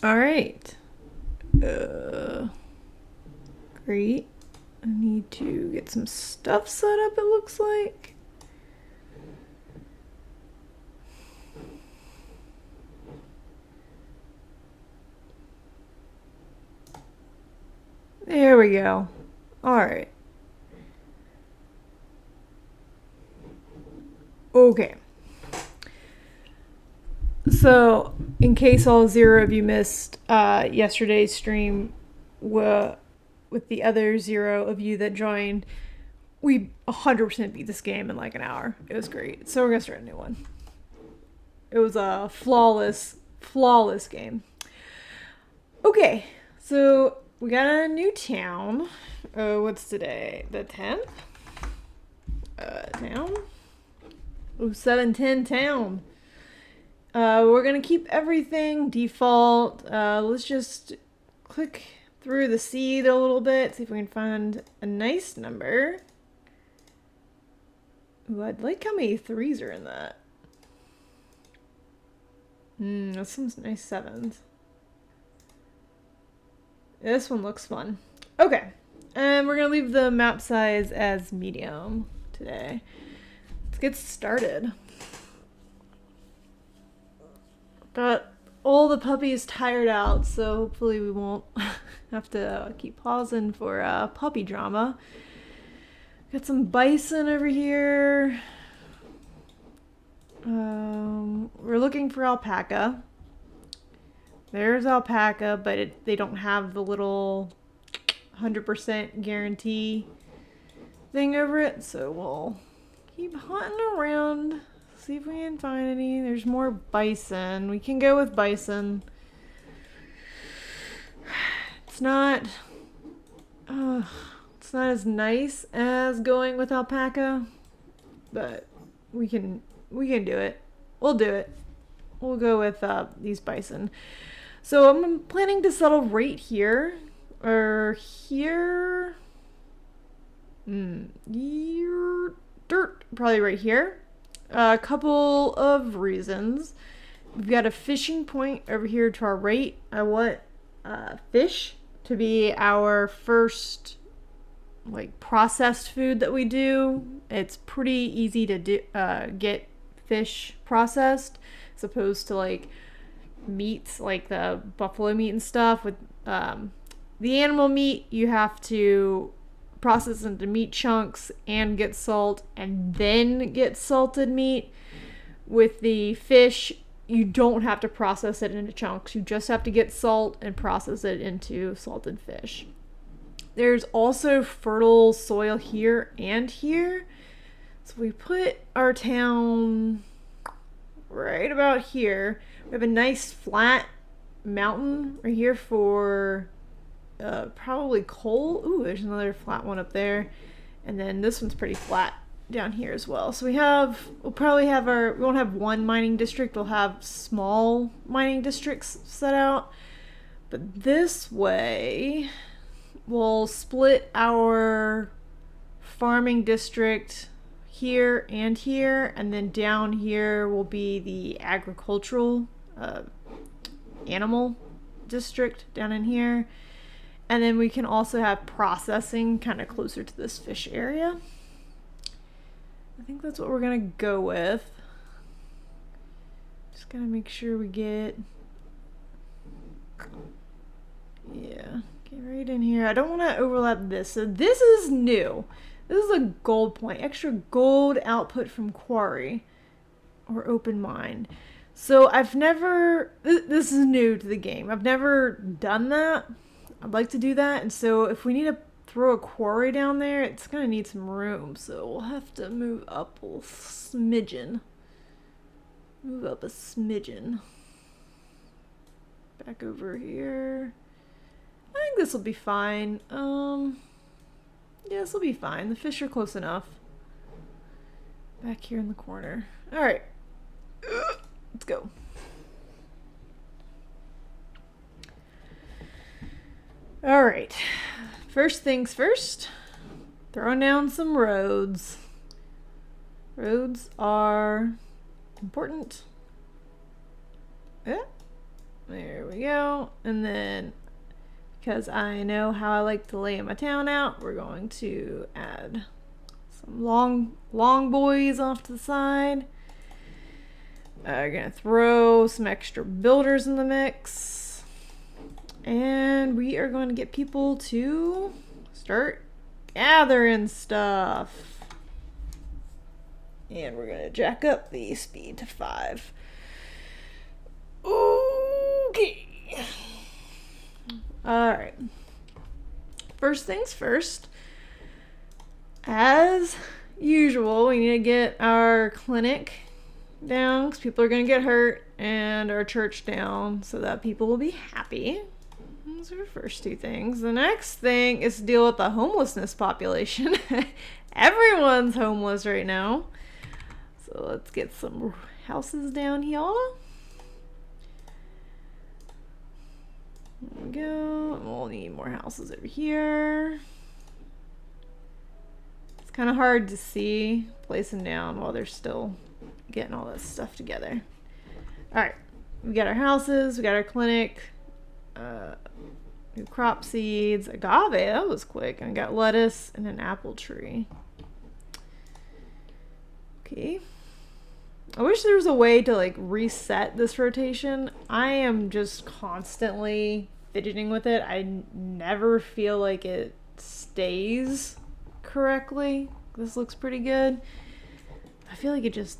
All right. Great. I need to get some stuff set up, it looks like. There we go. All right. Okay. So, in case all zero of you missed yesterday's stream with the other zero of you that joined, we 100% beat this game in like an hour. It was great. So, we're going to start a new one. It was a flawless game. Okay, so we got a new town. What's today? The 10th? Town? Oh, 710 town. We're gonna keep everything default. Let's just click through the seed a little bit, see if we can find a nice number. Ooh, I'd like how many threes are in that. That's some nice sevens. This one looks fun. Okay, and we're gonna leave the map size as medium today. Let's get started. Got all the puppies tired out, so hopefully we won't have to keep pausing for puppy drama. Got some bison over here. We're looking for alpaca. There's alpaca, but they don't have the little 100% guarantee thing over it, so we'll keep hunting around, see if we can find any. There's more bison. We can go with bison. It's not as nice as going with alpaca, but we can do it. We'll do it. We'll go with these bison. So I'm planning to settle right here or here. Dirt, probably right here. A couple of reasons. We've got a fishing point over here to our right. I want fish to be our first like processed food that we do. It's pretty easy to do, get fish processed, as opposed to like meats, like the buffalo meat and stuff. With the animal meat, you have to process into meat chunks and get salt and then get salted meat. With the fish, you don't have to process it into chunks. You just have to get salt and process it into salted fish. There's also fertile soil here and here. So we put our town right about here. We have a nice flat mountain right here for probably coal. Ooh, there's another flat one up there. And then this one's pretty flat down here as well. So we won't have one mining district. We'll have small mining districts set out. But this way, we'll split our farming district here, and then down here will be the agricultural animal district down in here. And then we can also have processing kind of closer to this fish area. I think that's what we're gonna go with. Just gotta make sure we get right in here. I don't want to overlap this. So this is new. This is a gold point, extra gold output from Quarry or open mine. So this is new to the game. I've never done that. I'd like to do that. And so if we need to throw a quarry down there, it's going to need some room. So we'll have to move up a smidgen. Back over here. I think this will be fine. Yeah, this will be fine. The fish are close enough. Back here in the corner. Alright. Let's go. Alright. First things first. Throwing down some roads. Roads are important. Yeah. There we we go. And then, because I know how I like to lay my town out, we're going to add some long boys off to the side. We're gonna throw some extra builders in the mix. And we are going to get people to start gathering stuff. And we're gonna jack up the speed to 5. Okay. Alright. First things first. As usual, we need to get our clinic down because people are going to get hurt, and our church down so that people will be happy. Those are the first 2 things. The next thing is to deal with the homelessness population. Everyone's homeless right now. So let's get some houses down here. There we go. We'll need more houses over here. It's kind of hard to see, place them down while they're still getting all this stuff together. Alright, we got our houses, we got our clinic, new crop seeds, agave, that was quick, and we got lettuce and an apple tree. Okay. I wish there was a way to like reset this rotation. I am just constantly fidgeting with it. I never feel like it stays correctly. This looks pretty good. I feel like it just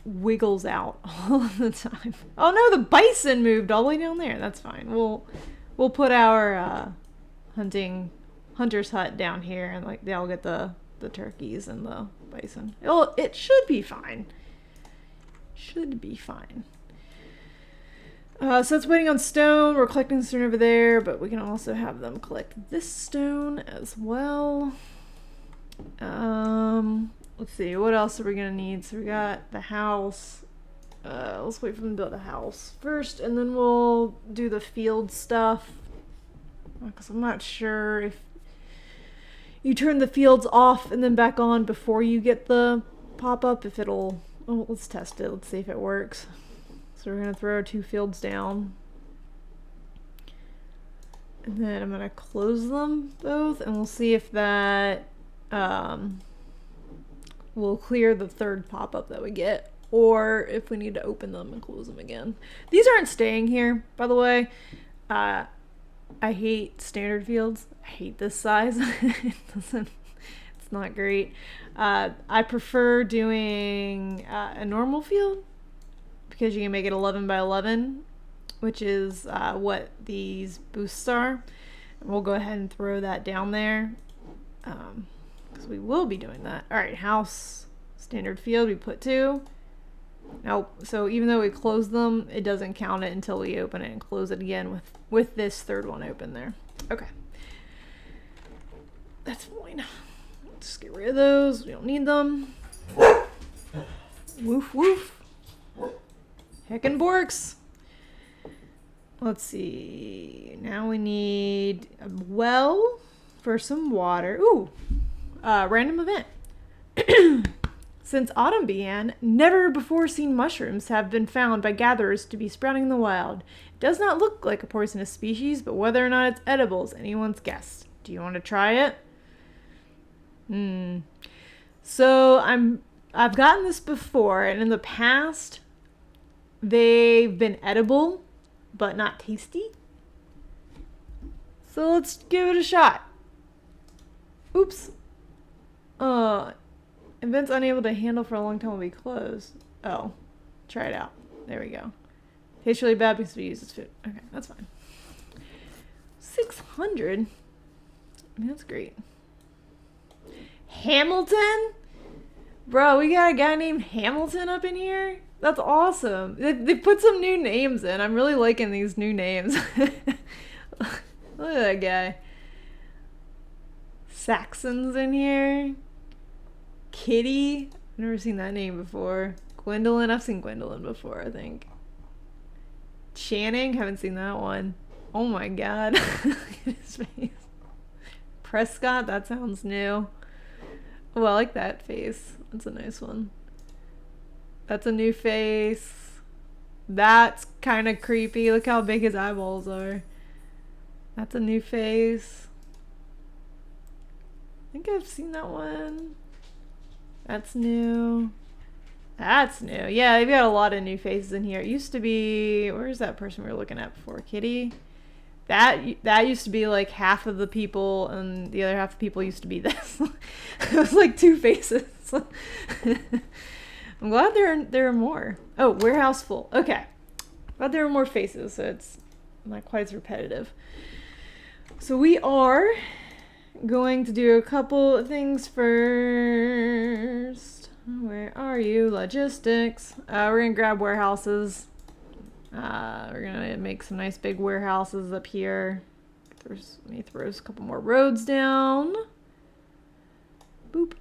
wiggles out all the time. Oh no, the bison moved all the way down there. That's fine. We'll put our hunter's hut down here, and like they'll get the turkeys and the bison. It should be fine. Should be fine. So it's waiting on stone. We're collecting stone over there, but we can also have them collect this stone as well. Let's see, what else are we gonna need? So we got the house. Let's wait for them to build a house first, and then we'll do the field stuff. Because I'm not sure if you turn the fields off and then back on before you get the pop-up, if it'll... Oh, let's test it. Let's see if it works. So we're going to throw our 2 fields down. And then I'm going to close them both, and we'll see if that will clear the 3rd pop-up that we get, or if we need to open them and close them again. These aren't staying here, by the way. I hate standard fields. I hate this size. It's not great. I prefer doing a normal field because you can make it 11 by 11, which is what these boosts are. And we'll go ahead and throw that down there because we will be doing that. All right, house, standard field, we put 2. Nope. So even though we close them, it doesn't count it until we open it and close it again with this 3rd one open there. Okay. That's fine. Just get rid of those. We don't need them. Woof woof. Heckin' borks. Let's see. Now we need a well for some water. Ooh. Random event. Since autumn began, never before seen mushrooms have been found by gatherers to be sprouting in the wild. It does not look like a poisonous species, but whether or not it's edible is anyone's guess. Do you want to try it? So I've gotten this before, and in the past they've been edible but not tasty. So let's give it a shot. Oops. Events unable to handle for a long time will be closed. Oh, try it out. There we go. Tastes really bad because we use this food. Okay, that's fine. 600? I mean, that's great. Hamilton? Bro, we got a guy named Hamilton up in here? That's awesome. They put some new names in. I'm really liking these new names. Look at that guy. Saxon's in here. Kitty. I've never seen that name before. Gwendolyn. I've seen Gwendolyn before, I think. Channing. Haven't seen that one. Oh my god. Look at his face. Prescott. That sounds new. Oh, I like that face. That's a nice one. That's a new face. That's kind of creepy. Look how big his eyeballs are. That's a new face. I think I've seen that one. That's new. That's new. Yeah, they've got a lot of new faces in here. It used to be... Where's that person we were looking at before? Kitty? That used to be like half of the people, and the other half of the people used to be this. It was like two faces. I'm glad there are more. Oh, warehouse full. Okay. Glad there are more faces, so it's not quite as repetitive. So we are going to do a couple of things first. Where are you? Logistics. We're gonna grab warehouses. We're gonna make some nice big warehouses up here. Let me throw a couple more roads down. Boop.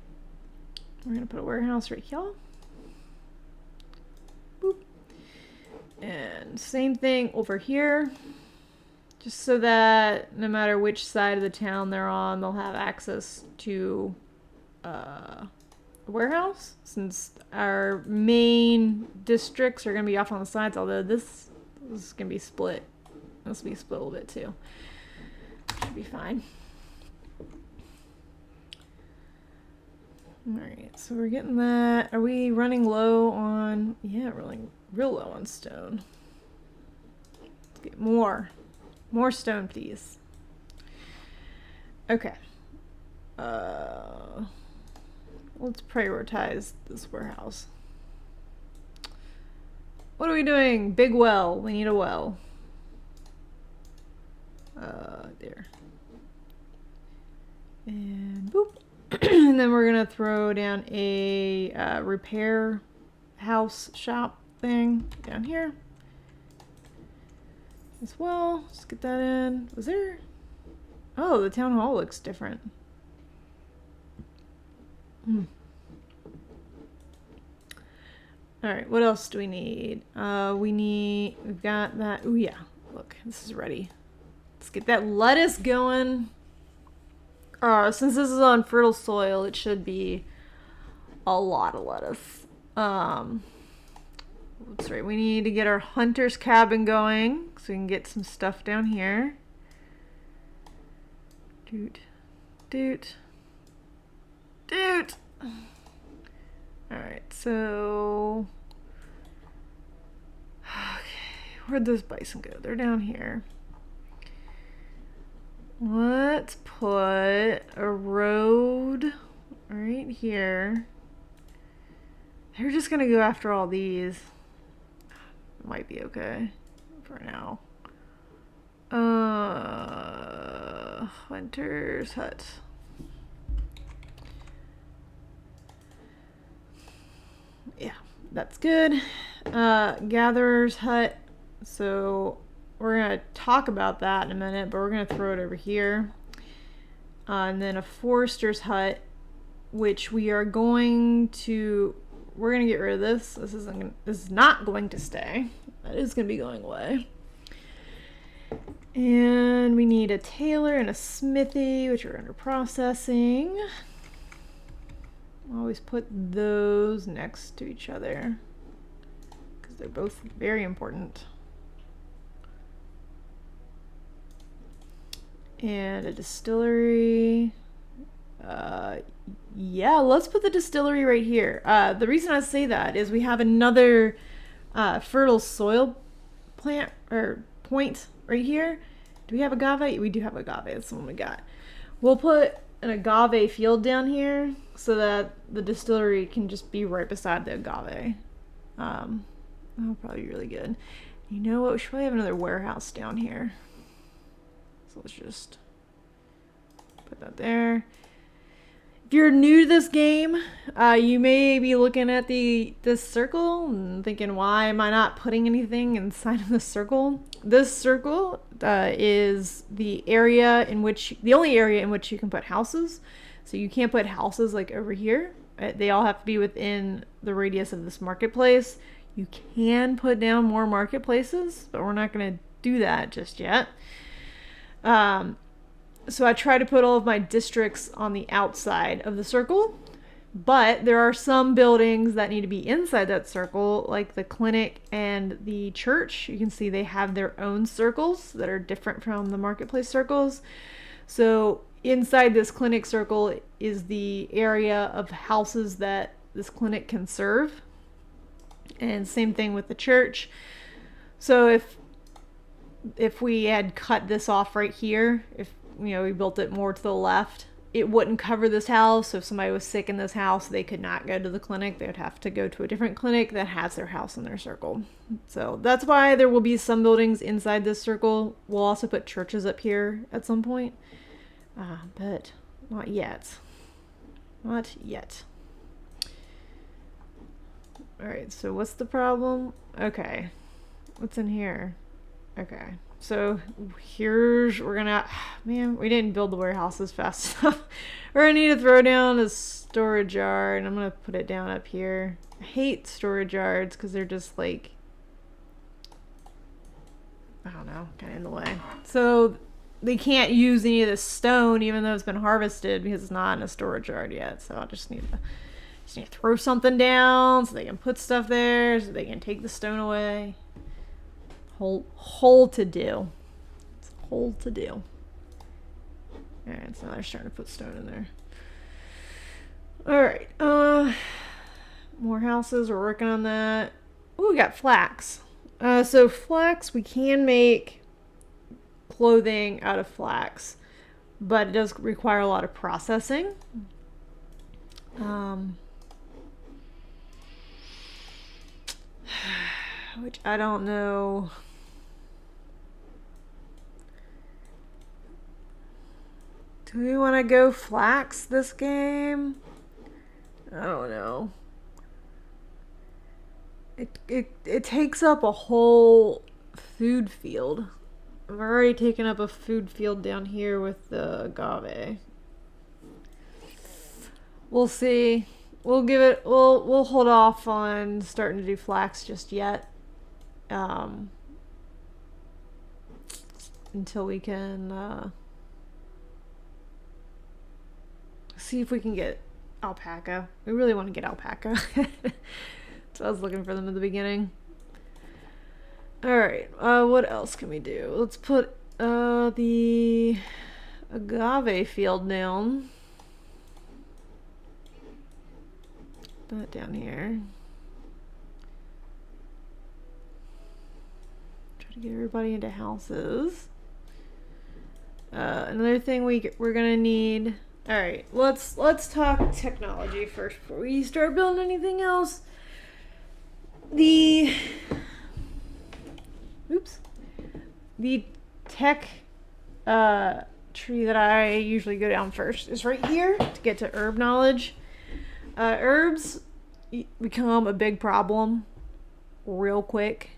We're gonna put a warehouse right here. Boop. And same thing over here. Just so that no matter which side of the town they're on, they'll have access to a warehouse. Since our main districts are going to be off on the sides, although this is going to be split. This will be split a little bit too. Should be fine. Alright, so we're getting that. Are we running low on... Yeah, running real low on stone. Let's get more. More stone, please. Okay. Let's prioritize this warehouse. What are we doing? Big well. We need a well. There. And boop. And then we're gonna throw down a repair house shop thing down here as well. Let's get that in. Was there... Oh, the town hall looks different. Alright, what else do we need? We've got that. Oh yeah, look, this is ready. Let's get that lettuce going. Since this is on fertile soil, it should be a lot of lettuce. That's right, we need to get our hunter's cabin going so we can get some stuff down here. Doot. Alright, so... Okay, where'd those bison go? They're down here. Let's put a road right here. They're just gonna go after all these. Might be okay for now. Hunter's hut. Yeah, that's good. Gatherer's hut. So we're gonna talk about that in a minute, but we're gonna throw it over here. And then a forester's hut, which we're gonna get rid of this. This is not going to stay. That is gonna be going away. And we need a tailor and a smithy, which are under processing. Always put those next to each other because they're both very important. And a distillery. Yeah, let's put the distillery right here. The reason I say that is we have another fertile soil plant or point right here. Do we have agave? We do have agave. That's the one we got. We'll put an agave field down here so that the distillery can just be right beside the agave. That'll probably be really good. You know what? We should probably have another warehouse down here. So let's just put that there. If you're new to this game, you may be looking at this circle and thinking, why am I not putting anything inside of this circle? This circle is the only area in which you can put houses. So you can't put houses like over here. They all have to be within the radius of this marketplace. You can put down more marketplaces, but we're not going to do that just yet. So I try to put all of my districts on the outside of the circle But there are some buildings that need to be inside that circle, like the clinic and the church. You can see they have their own circles that are different from the marketplace circles. So inside this clinic circle is the area of houses that this clinic can serve. And same thing with the church. So if we had cut this off right here, if we built it more to the left, it wouldn't cover this house. So if somebody was sick in this house, they could not go to the clinic. They would have to go to a different clinic that has their house in their circle. So that's why there will be some buildings inside this circle. We'll also put churches up here at some point. But not yet. Not yet. All right, so what's the problem? Okay. What's in here? Okay. So man, we didn't build the warehouses fast enough. We're gonna need to throw down a storage yard, and I'm gonna put it down up here. I hate storage yards because they're just like, I don't know, kind of in the way. So they can't use any of this stone, even though it's been harvested, because it's not in a storage yard yet. So I'll just need to throw something down so they can put stuff there, so they can take the stone away. Whole to do. It's a whole to do. Alright, so they're starting to put stone in there. Alright, more houses, we're working on that. Oh, we got flax. So flax, we can make clothing out of flax, but it does require a lot of processing. Which I don't know. Do we want to go flax this game? I don't know. It takes up a whole food field. I've already taken up a food field down here with the agave. We'll see. We'll hold off on starting to do flax just yet. Until we can see if we can get alpaca. We really want to get alpaca. So I was looking for them at the beginning. Alright, what else can we do? Let's put the agave field down. That down here. Try to get everybody into houses. Another thing we're gonna need. All right, let's talk technology first before we start building anything else. The tech tree that I usually go down first is right here to get to herb knowledge. Herbs become a big problem real quick.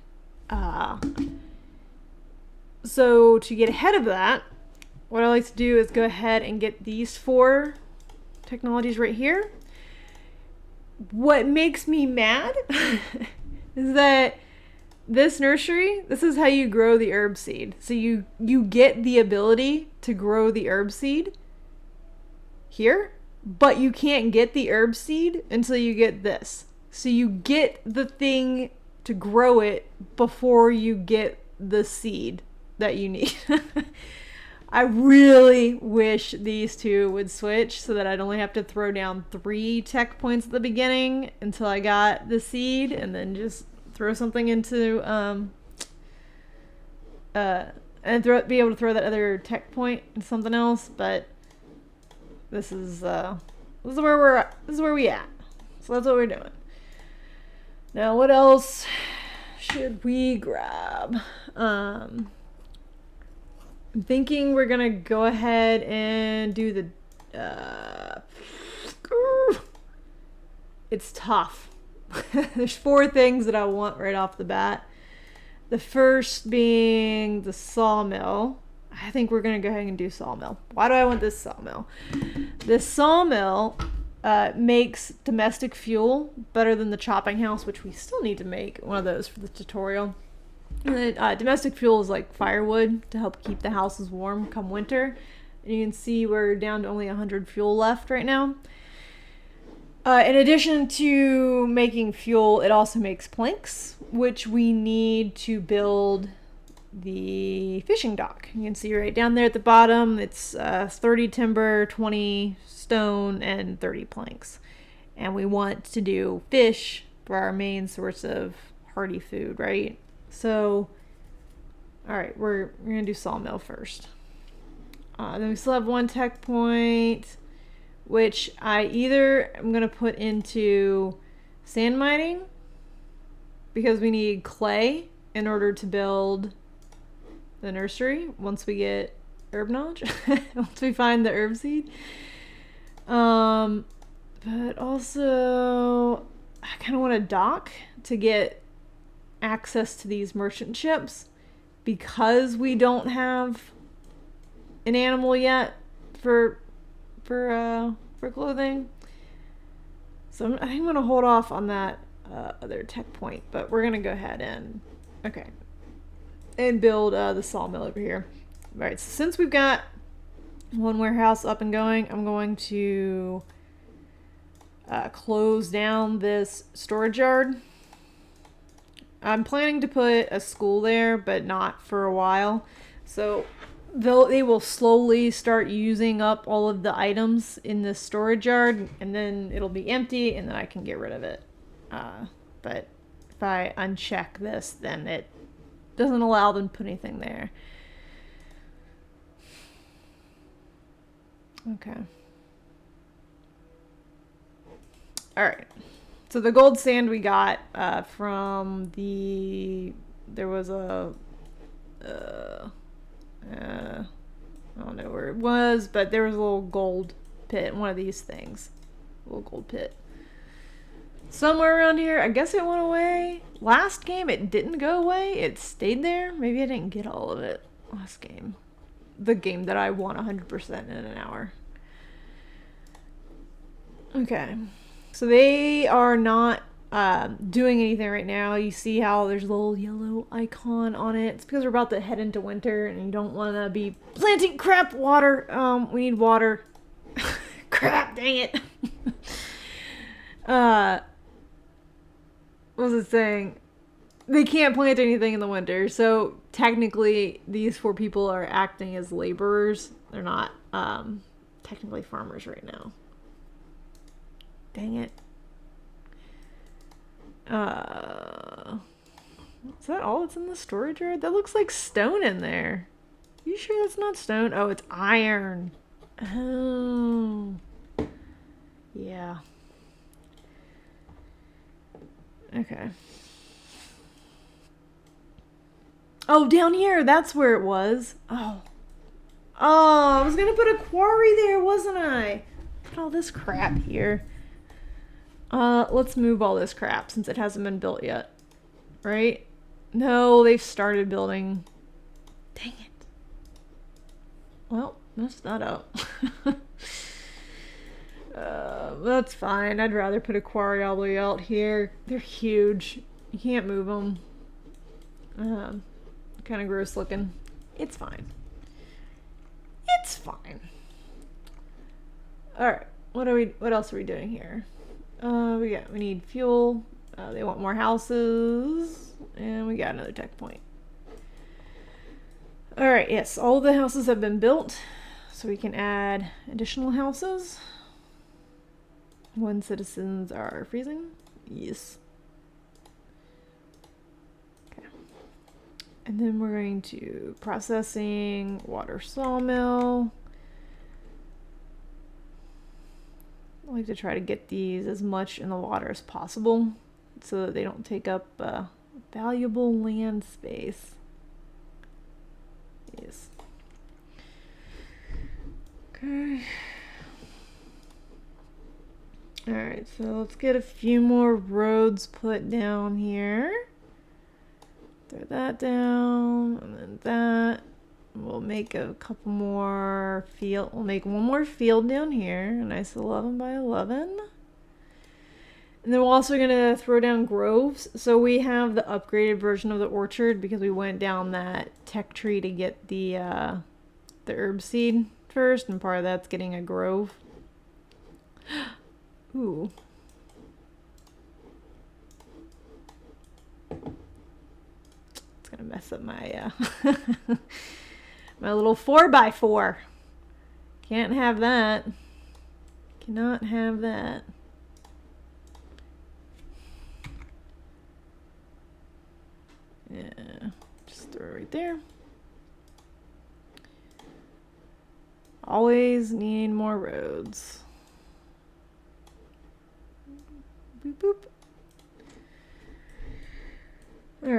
So to get ahead of that, what I like to do is go ahead and get these 4 technologies right here. What makes me mad is that this nursery, this is how you grow the herb seed. So you get the ability to grow the herb seed here, but you can't get the herb seed until you get this. So you get the thing to grow it before you get the seed that you need. I really wish these 2 would switch so that I'd only have to throw down 3 tech points at the beginning until I got the seed, and then just throw something into and be able to throw that other tech point into something else. But this is where we at. So that's what we're doing. Now, what else should we grab? I'm thinking we're gonna go ahead and do the it's tough. There's 4 things that I want right off the bat. The first being the sawmill. I think we're gonna go ahead and do sawmill. Why do I want this sawmill? This sawmill makes domestic fuel better than the chopping house, which we still need to make one of those for the tutorial. Domestic fuel is like firewood to help keep the houses warm come winter. And you can see we're down to only 100 fuel left right now. In addition to making fuel, it also makes planks, which we need to build the fishing dock. You can see right down there at the bottom, it's 30 timber, 20 stone, and 30 planks. And we want to do fish for our main source of hearty food, right? So, all right, we're gonna do sawmill first. Then we still have one tech point, which I'm gonna put into sand mining because we need clay in order to build the nursery once we get herb knowledge. Once we find the herb seed. But also I kind of want a dock to get access to these merchant ships because we don't have an animal yet for clothing. So I think I'm gonna hold off on that other tech point, but we're gonna go ahead and build the sawmill over here. All right, so since we've got one warehouse up and going, I'm going to close down this storage yard. I'm planning to put a school there, but not for a while. So they will slowly start using up all of the items in this storage yard, and then it'll be empty, and then I can get rid of it. But if I uncheck this, then it doesn't allow them to put anything there. Okay. All right. So the gold sand we got from there was a I don't know where it was, but there was a little gold pit, one of these things. A little gold pit. Somewhere around here. I guess it went away. Last game it didn't go away. It stayed there. Maybe I didn't get all of it last game. The game that I won 100% in an hour. Okay. So they are not doing anything right now. You see how there's a little yellow icon on it. It's because we're about to head into winter and you don't want to be planting crap water. We need water. Crap, dang it. What was it saying? They can't plant anything in the winter. So technically these 4 people are acting as laborers. They're not technically farmers right now. Dang it. Is that all that's in the storage yard? That looks like stone in there. You sure that's not stone? Oh, it's iron. Oh. Yeah. Okay. Oh, down here. That's where it was. Oh. Oh, I was gonna put a quarry there, wasn't I? Put all this crap here. Let's move all this crap since it hasn't been built yet. Right? No, they've started building. Dang it. Well, messed that up. That's fine. I'd rather put a quarry all the way out here. They're huge. You can't move them. Kind of gross looking. It's fine. It's fine. All right. What else are we doing here? We need fuel. They want more houses, and we got another tech point. All right. Yes, all the houses have been built, so we can add additional houses. 1 citizens are freezing. Yes. Okay. And then we're going to processing water sawmill. I like to try to get these as much in the water as possible so that they don't take up valuable land space. Yes. Okay. Alright, so let's get a few more roads put down here. Throw that down, and then that. We'll make a couple more field. We'll make one more field down here, a nice 11 by 11. And then we're also going to throw down groves. So we have the upgraded version of the orchard because we went down that tech tree to get the herb seed first, and part of that's getting a grove. Ooh, gonna mess up my my little 4x4. Can't have that. Cannot have that. Yeah, just throw it right there. Always need more roads. Boop boop. All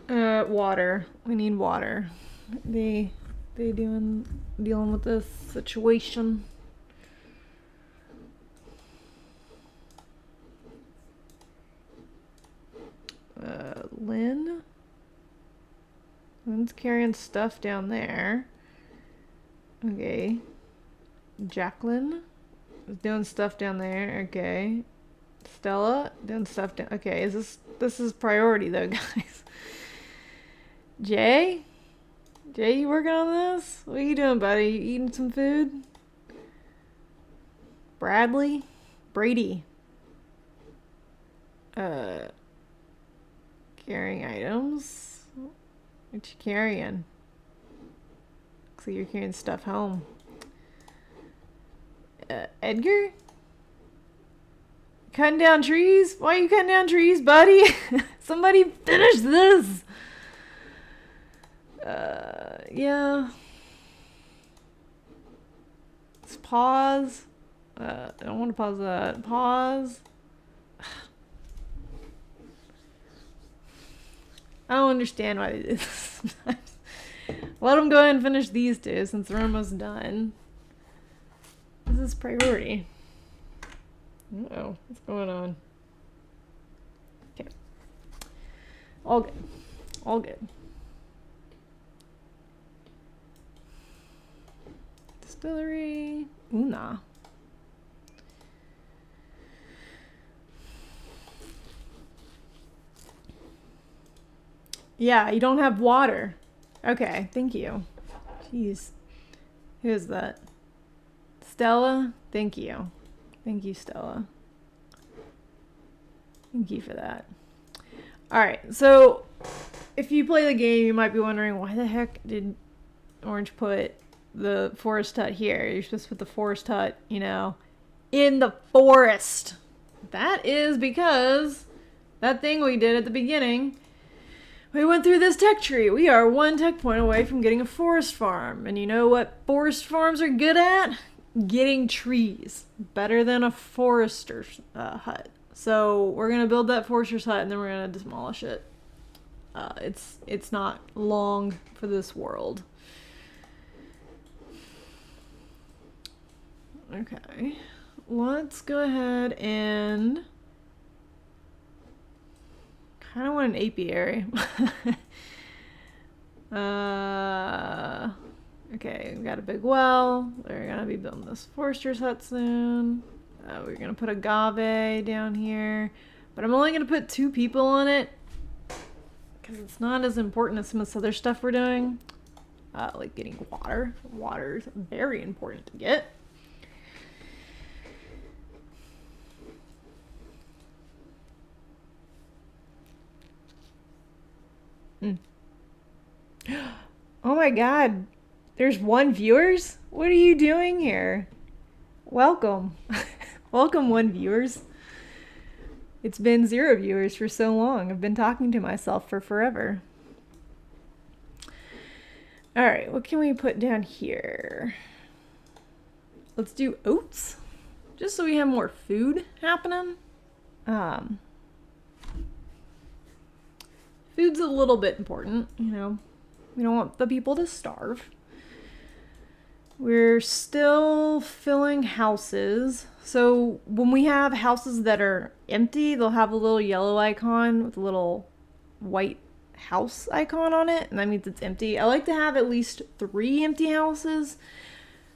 right. Water. We need water. They dealing with this situation. Lynn's carrying stuff down there. Okay. Jacqueline is doing stuff down there. Okay. Stella doing stuff down. Okay, this is priority though, guys. Jay, you working on this? What are you doing, buddy? You eating some food? Brady. Carrying items. What you carrying? Looks like you're carrying stuff home. Edgar? Cutting down trees? Why are you cutting down trees, buddy? Somebody finish this! Yeah. Let's pause. I don't want to pause that. Pause. I don't understand why they did this. Let them go ahead and finish these two since they're almost done. This is priority. Uh-oh, what's going on? Okay. All good. All good. Distillery. Una. Yeah, you don't have water. Okay, thank you. Jeez. Who is that? Stella? Thank you. Thank you, Stella. Thank you for that. Alright, so if you play the game, you might be wondering why the heck did Orange put the forest hut here? You're supposed to put the forest hut, you know, in the forest. That is because that thing we did at the beginning, we went through this tech tree. We are one tech point away from getting a forest farm. And you know what forest farms are good at? Getting trees. Better than a forester's hut. So we're going to build that forester's hut and then we're going to demolish it. It's not long for this world. Okay. Let's go ahead and... kind of want an apiary. Okay, we got a big well. We're gonna be building this forester's hut soon. We're gonna put agave down here, but I'm only gonna put 2 people on it because it's not as important as some of this other stuff we're doing. Like getting water. Water is very important to get. Oh my god, there's 1 viewers? What are you doing here? Welcome. Welcome 1 viewers. It's been 0 viewers for so long. I've been talking to myself for forever. Alright, what can we put down here? Let's do oats. Just so we have more food happening. Food's a little bit important, you know. We don't want the people to starve. We're still filling houses. So when we have houses that are empty, they'll have a little yellow icon with a little white house icon on it, and that means it's empty. I like to have at least 3 empty houses.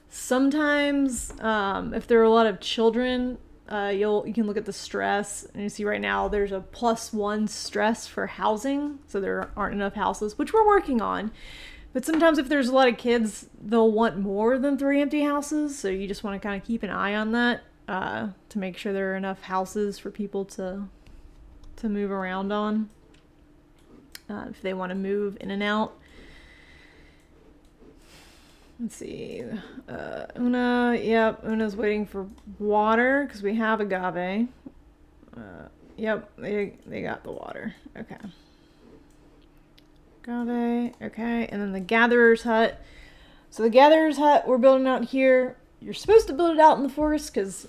Sometimes, if there are a lot of children, you can look at the stress, and you see right now there's a +1 stress for housing, so there aren't enough houses, which we're working on. But sometimes if there's a lot of kids, they'll want more than 3 empty houses, so you just want to kind of keep an eye on that to make sure there are enough houses for people to move around on. if they want to move in and out. Let's see. Una's waiting for water because we have agave. Yep, they got the water. Okay. Agave, okay. And then the gatherer's hut. So the gatherer's hut we're building out here. You're supposed to build it out in the forest because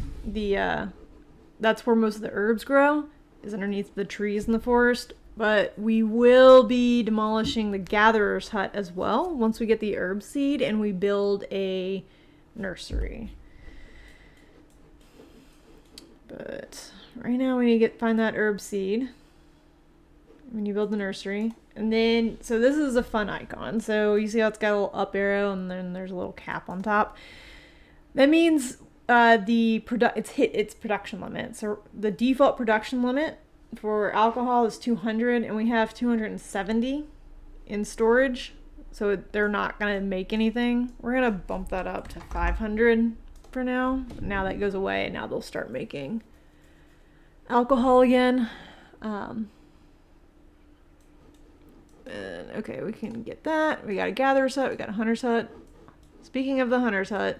that's where most of the herbs grow, is underneath the trees in the forest. But we will be demolishing the gatherer's hut as well once we get the herb seed and we build a nursery. But right now we need to find that herb seed when you build the nursery. And then, so this is a fun icon. So you see how it's got a little up arrow and then there's a little cap on top. That means it's hit its production limit. So the default production limit for alcohol is 200 and we have 270 in storage. So they're not going to make anything. We're going to bump that up to 500 for now. Now that goes away and now they'll start making alcohol again. Okay, we can get that. We got a gatherer's hut. We got a hunter's hut. Speaking of the hunter's hut,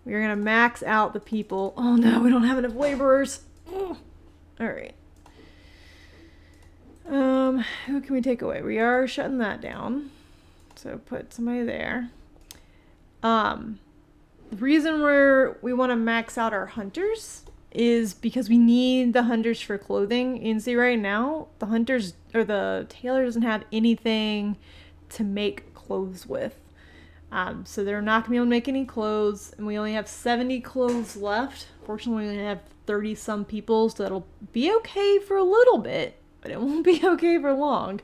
we're going to max out the people. Oh no, we don't have enough laborers. All right. Who can we take away? We are shutting that down. So put somebody there. The reason we want to max out our hunters is because we need the hunters for clothing. You can see right now, the hunters or the tailor doesn't have anything to make clothes with. So they're not gonna be able to make any clothes, and we only have 70 clothes left. Fortunately, we only have 30 some people, so that'll be okay for a little bit, but it won't be okay for long.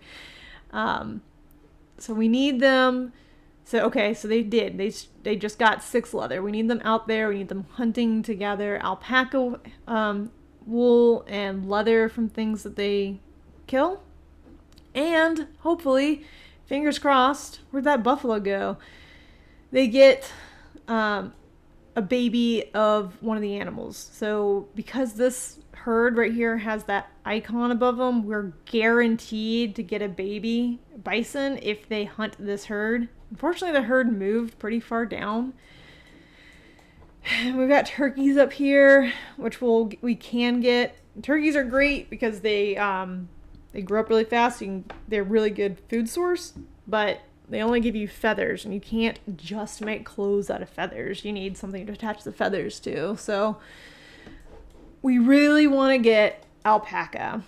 So we need them. So they did. They just got 6 leather. We need them out there. We need them hunting to gather alpaca wool and leather from things that they kill. And hopefully, fingers crossed, where'd that buffalo go? They get a baby of one of the animals. So because this herd right here has that icon above them, we're guaranteed to get a baby bison if they hunt this herd. Unfortunately, the herd moved pretty far down. We've got turkeys up here, which we can get. Turkeys are great because they grow up really fast. They're a really good food source, but they only give you feathers, and you can't just make clothes out of feathers. You need something to attach the feathers to. So we really want to get alpaca.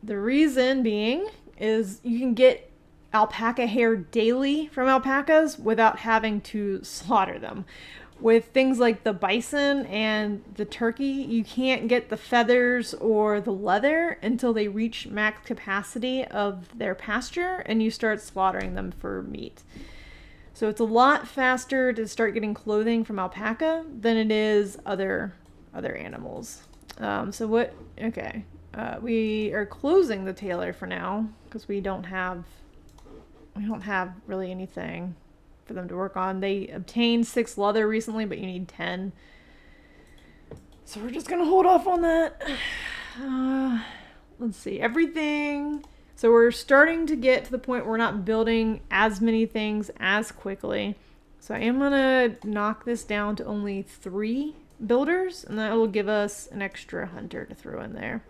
The reason being is you can get alpaca hair daily from alpacas without having to slaughter them. With things like the bison and the turkey, you can't get the feathers or the leather until they reach max capacity of their pasture and you start slaughtering them for meat. So it's a lot faster to start getting clothing from alpaca than it is other animals. We are closing the tailor for now because we don't have really anything for them to work on. They obtained 6 leather recently, but you need 10. So we're just gonna hold off on that. Let's see, everything. So we're starting to get to the point where we're not building as many things as quickly. So I am gonna knock this down to only 3 builders, and that will give us an extra hunter to throw in there.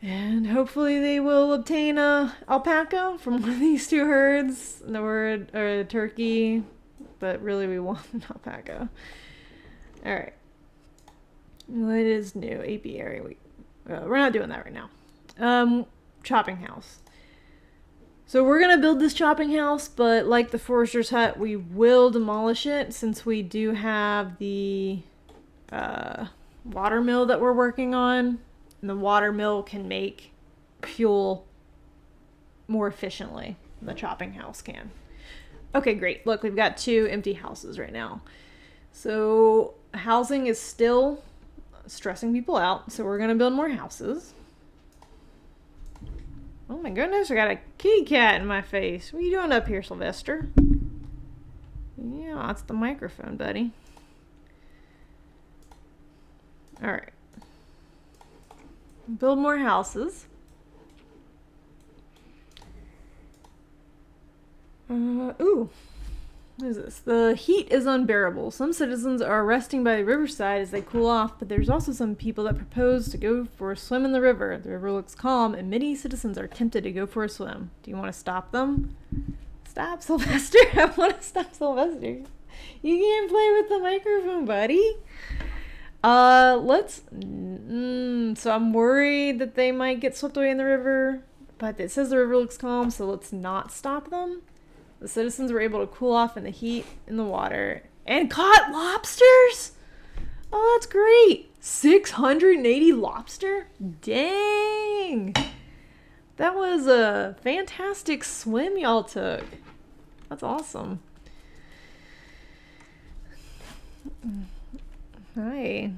And hopefully they will obtain a alpaca from one of these 2 herds, or a turkey, but really we want an alpaca. All right. What is new? Apiary. We're not doing that right now. Chopping house. So we're going to build this chopping house, but like the forester's hut, we will demolish it since we do have the water mill that we're working on. And the water mill can make fuel more efficiently than the chopping house can. Okay, great. Look, we've got 2 empty houses right now. So housing is still stressing people out, so we're going to build more houses. Oh my goodness, I got a kitty cat in my face. What are you doing up here, Sylvester? Yeah, that's the microphone, buddy. All right. Build more houses. Ooh. What is this? The heat is unbearable. Some citizens are resting by the riverside as they cool off, but there's also some people that propose to go for a swim in the river. The river looks calm, and many citizens are tempted to go for a swim. Do you want to stop them? Stop, Sylvester. I want to stop Sylvester. You can't play with the microphone, buddy. So I'm worried that they might get swept away in the river, but it says the river looks calm, so let's not stop them. The citizens were able to cool off in the heat in the water and caught lobsters. Oh, that's great. 680 lobster? Dang. That was a fantastic swim y'all took. That's awesome. Hi.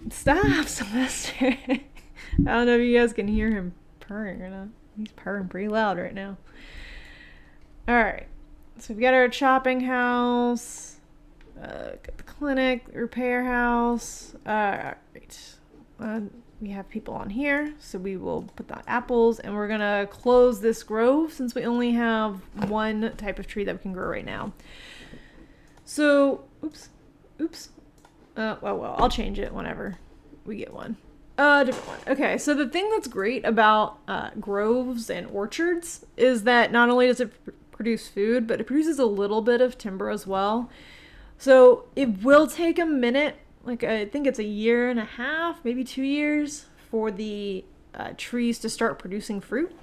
Stop, Sylvester. I don't know if you guys can hear him purring or not. He's purring pretty loud right now. Alright, so we've got our chopping house, got the clinic, repair house. We have people on here, so we will put the apples, and we're going to close this grove since we only have one type of tree that we can grow right now. So, oops. Well, I'll change it whenever we get one. Different one. Okay, so the thing that's great about groves and orchards is that not only does it produce food, but it produces a little bit of timber as well. So it will take a minute, like I think it's 1.5 years, maybe 2 years, for the trees to start producing fruit.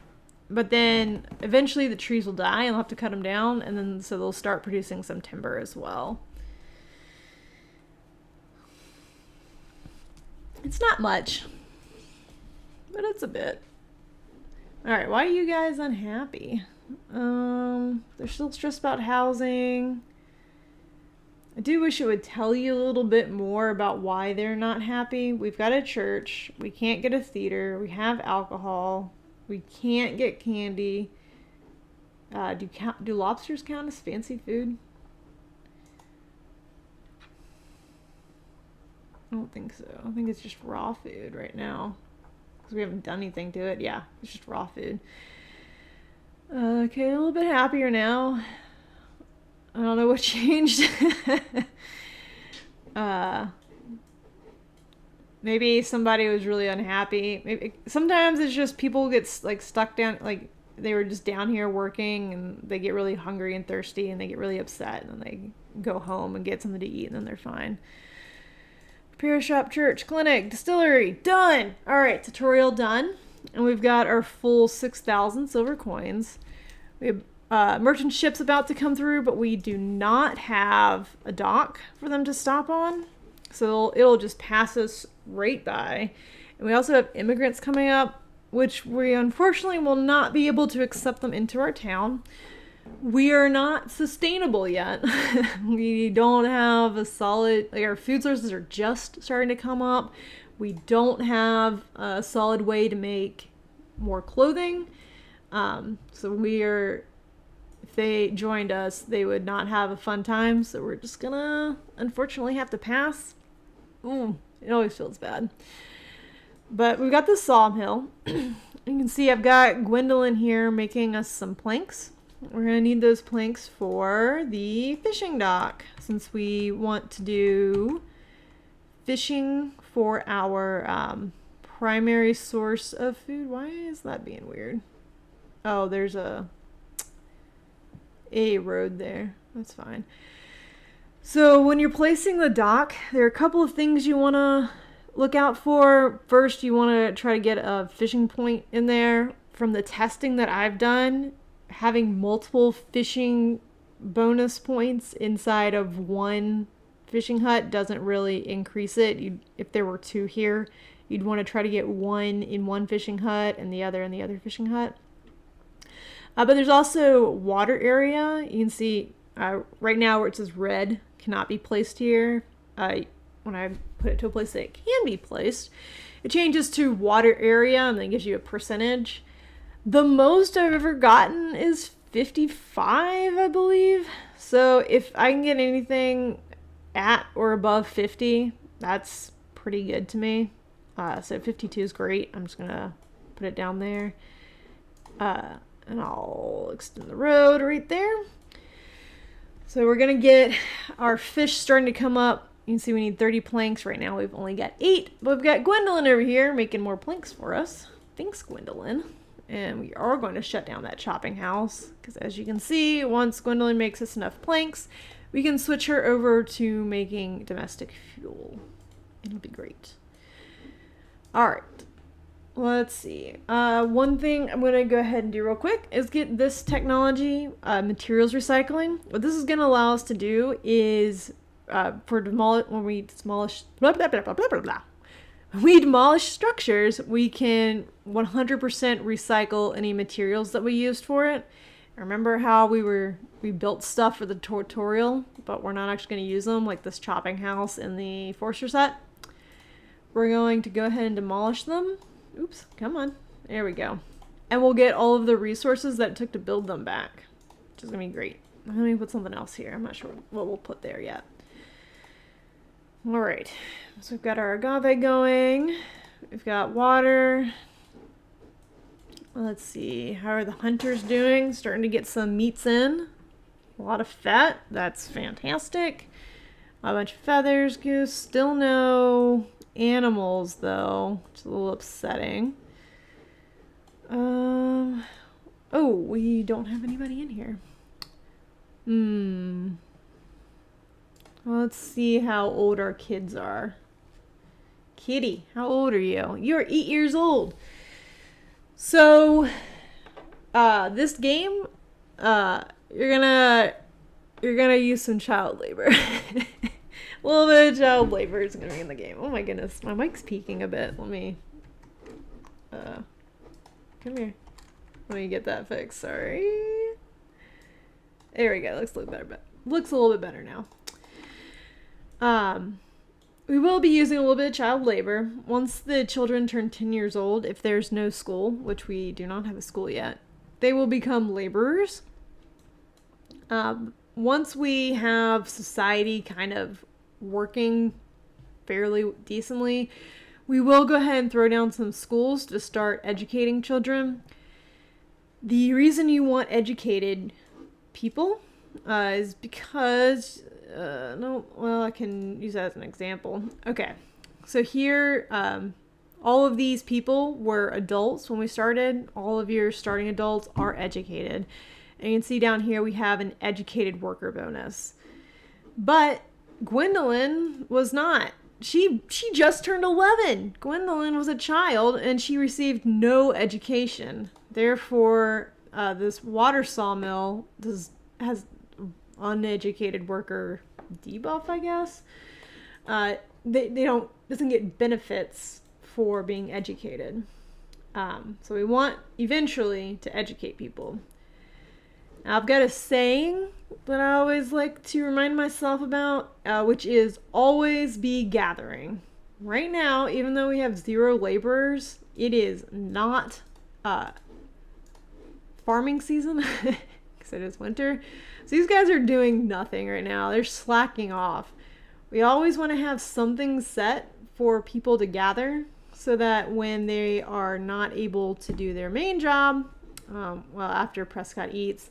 But then eventually the trees will die and they'll have to cut them down, and then so they'll start producing some timber as well. It's not much, but it's a bit. Alright, why are you guys unhappy? They're still stressed about housing. I do wish it would tell you a little bit more about why they're not happy. We've got a church. We can't get a theater. We have alcohol. We can't get candy. Do lobsters count as fancy food? I don't think so. I think it's just raw food right now, because we haven't done anything to it. Yeah, it's just raw food. Okay, a little bit happier now. I don't know what changed. Maybe somebody was really unhappy. Maybe sometimes it's just people get like stuck down, like they were just down here working and they get really hungry and thirsty and they get really upset, and then they go home and get something to eat and then they're fine. Repair shop, church, clinic, distillery, done. All right, tutorial done. And we've got our full 6,000 silver coins. We have merchant ships about to come through, but we do not have a dock for them to stop on. So it'll just pass us right by. And we also have immigrants coming up, which we unfortunately will not be able to accept them into our town. We are not sustainable yet. We don't have a solid, like our food sources are just starting to come up. We don't have a solid way to make more clothing. So if they joined us, they would not have a fun time. So we're just gonna, unfortunately, have to pass. It always feels bad. But we've got the sawmill. You can see I've got Gwendolyn here making us some planks. We're gonna need those planks for the fishing dock, since we want to do fishing for our primary source of food. Why is that being weird? Oh, there's a road there. That's fine. So when you're placing the dock, there are a couple of things you want to look out for. First, you want to try to get a fishing point in there. From the testing that I've done, having multiple fishing bonus points inside of one fishing hut doesn't really increase it. If there were 2 here, you'd want to try to get 1 in one fishing hut and the other in the other fishing hut. But there's also water area. You can see right now where it says red cannot be placed here. When I put it to a place that it can be placed, it changes to water area and then gives you a percentage. The most I've ever gotten is 55, I believe. So if I can get anything at or above 50, that's pretty good to me. So 52 is great. I'm just going to put it down there. And I'll extend the road right there. So we're going to get our fish starting to come up. You can see we need 30 planks right now. We've only got 8, but we've got Gwendolyn over here making more planks for us. Thanks, Gwendolyn. And we are going to shut down that chopping house because, as you can see, once Gwendolyn makes us enough planks, we can switch her over to making domestic fuel. It'll be great. All right. Let's see. One thing I'm going to go ahead and do real quick is get this technology, materials recycling. What this is going to allow us to do is when we demolish structures, we can 100% recycle any materials that we used for it. Remember how we built stuff for the tutorial, but we're not actually going to use them, like this chopping house in the Forster set? We're going to go ahead and demolish them. Oops, come on. There we go. And we'll get all of the resources that it took to build them back, which is going to be great. Let me put something else here. I'm not sure what we'll put there yet. All right. So we've got our agave going. We've got water. Let's see. How are the hunters doing? Starting to get some meats in. A lot of fat. That's fantastic. A bunch of feathers, goose. Still no animals though, which is a little upsetting. Oh, we don't have anybody in here. Let's see how old our kids are. Kitty, how old are you? You're 8 years old. So this game, you're gonna use some child labor. A little bit of child labor is going to be in the game. Oh my goodness, my mic's peaking a bit. Let me, come here. Let me get that fixed, sorry. There we go, looks a little better, looks a little bit better now. We will be using a little bit of child labor. Once the children turn 10 years old, if there's no school, which we do not have a school yet, they will become laborers. Once we have society kind of working fairly decently, we will go ahead and throw down some schools to start educating children. The reason you want educated people is because I can use that as an example. Okay, so here all of these people were adults when we started. All of your starting adults are educated, and you can see down here we have an educated worker bonus. But Gwendolyn was not. She just turned 11. Gwendolyn was a child and she received no education. Therefore, this water sawmill has uneducated worker debuff, I guess. They doesn't get benefits for being educated. So we want eventually to educate people. Now, I've got a saying that I always like to remind myself about, which is always be gathering. Right now, even though we have 0 laborers, it is not farming season because it is winter. So these guys are doing nothing right now. They're slacking off. We always want to have something set for people to gather so that when they are not able to do their main job, after Prescott eats,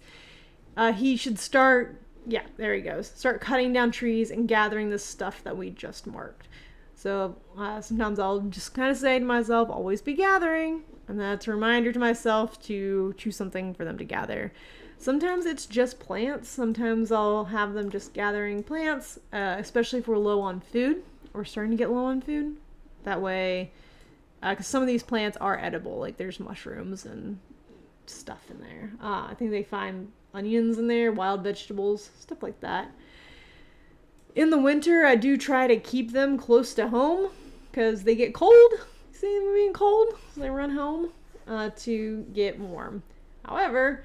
he should start, there he goes, start cutting down trees and gathering the stuff that we just marked. So sometimes I'll just kind of say to myself, always be gathering, and that's a reminder to myself to choose something for them to gather. Sometimes it's just plants. Sometimes I'll have them just gathering plants, especially if we're low on food or starting to get low on food. That way, because some of these plants are edible, like there's mushrooms and stuff in there. I think they find onions in there, wild vegetables, stuff like that. In the winter, I do try to keep them close to home because they get cold. See them being cold, so they run home to get warm. However,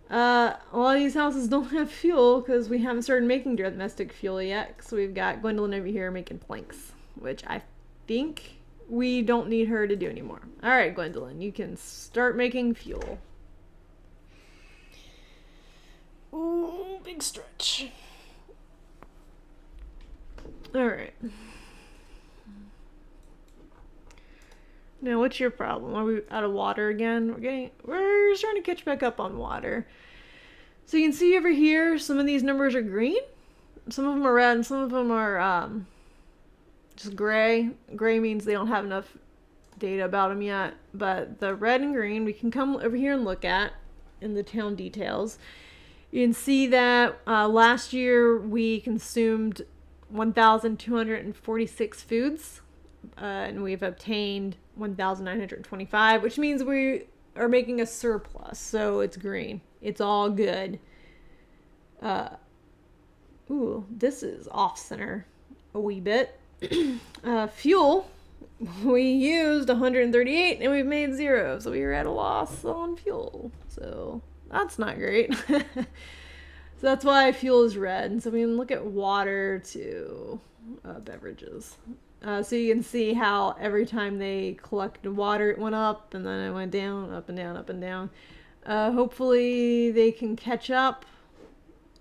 a lot of these houses don't have fuel because we haven't started making domestic fuel yet. So we've got Gwendolyn over here making planks, which I think we don't need her to do anymore. All right, Gwendolyn, you can start making fuel. Ooh, big stretch. All right. Now, what's your problem? Are we out of water again? We're starting to catch back up on water. So you can see over here, some of these numbers are green. Some of them are red, and some of them are just gray. Gray means they don't have enough data about them yet. But the red and green, we can come over here and look at in the town details. You can see that last year we consumed 1,246 foods, and we've obtained 1,925, which means we are making a surplus. So it's green. It's all good. Ooh, this is off center a wee bit. Fuel, we used 138 and we've made 0, so we were at a loss on fuel. So that's not great. So that's why fuel is red. And so we can look at water to beverages. So you can see how every time they collected water, it went up, and then it went down, up and down, up and down. Hopefully they can catch up.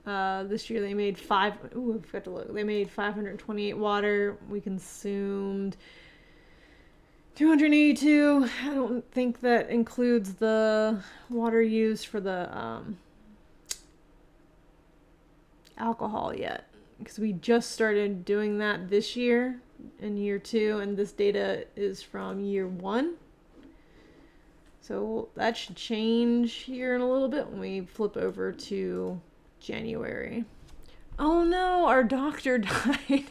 This year they made I forgot to look. They made 528 water. We consumed 282. I don't think that includes the water used for the alcohol yet, because we just started doing that this year in year 2, and this data is from year 1. So that should change here in a little bit when we flip over to January. Oh no, our doctor died.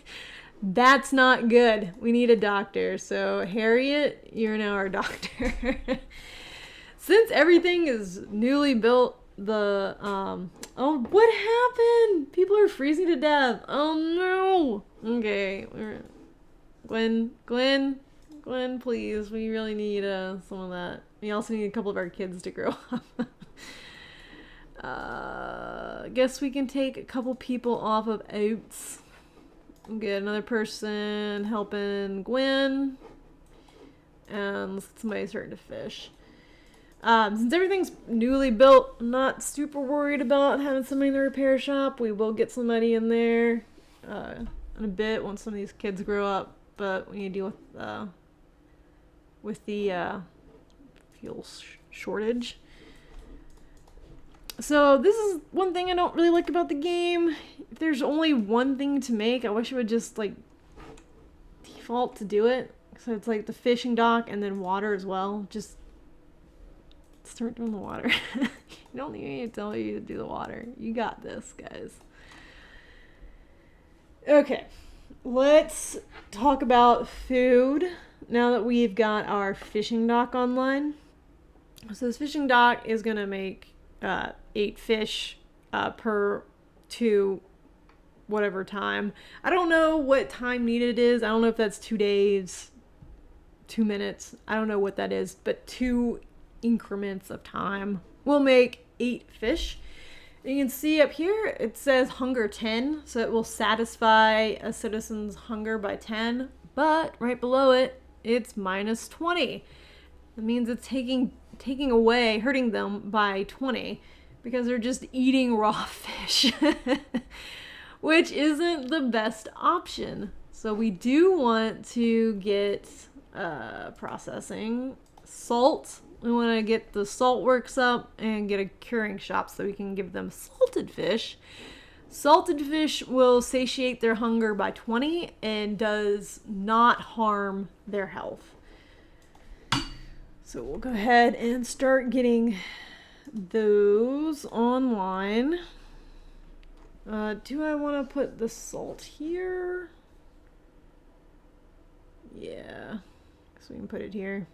That's not good. We need a doctor. So Harriet, you're now our doctor. Since everything is newly built, oh, what happened? People are freezing to death. Oh no. Okay. Gwen, please. We really need some of that. We also need a couple of our kids to grow up. I guess we can take a couple people off of oats. Get another person helping Gwen. And let's get somebody starting to fish. Since everything's newly built, I'm not super worried about having somebody in the repair shop. We will get somebody in there in a bit once some of these kids grow up. But we need to deal with the fuel shortage. So this is one thing I don't really like about the game. If there's only one thing to make, I wish it would just like default to do it. So it's like the fishing dock and then water as well. Just start doing the water. You don't need me to tell you to do the water. You got this, guys. Okay, let's talk about food now that we've got our fishing dock online. So this fishing dock is going to make 8 fish per 2 whatever time. I don't know what time needed it is. I don't know if that's 2 days, 2 minutes. I don't know what that is, but 2 increments of time will make 8 fish. And you can see up here it says hunger 10, so it will satisfy a citizen's hunger by 10, but right below it it's minus 20. That means it's taking away, hurting them by 20, because they're just eating raw fish, which isn't the best option. So we do want to get processing salt. We want to get the salt works up and get a curing shop so we can give them salted fish. Salted fish will satiate their hunger by 20 and does not harm their health. So we'll go ahead and start getting those online. Do I want to put the salt here? Yeah, so we can put it here.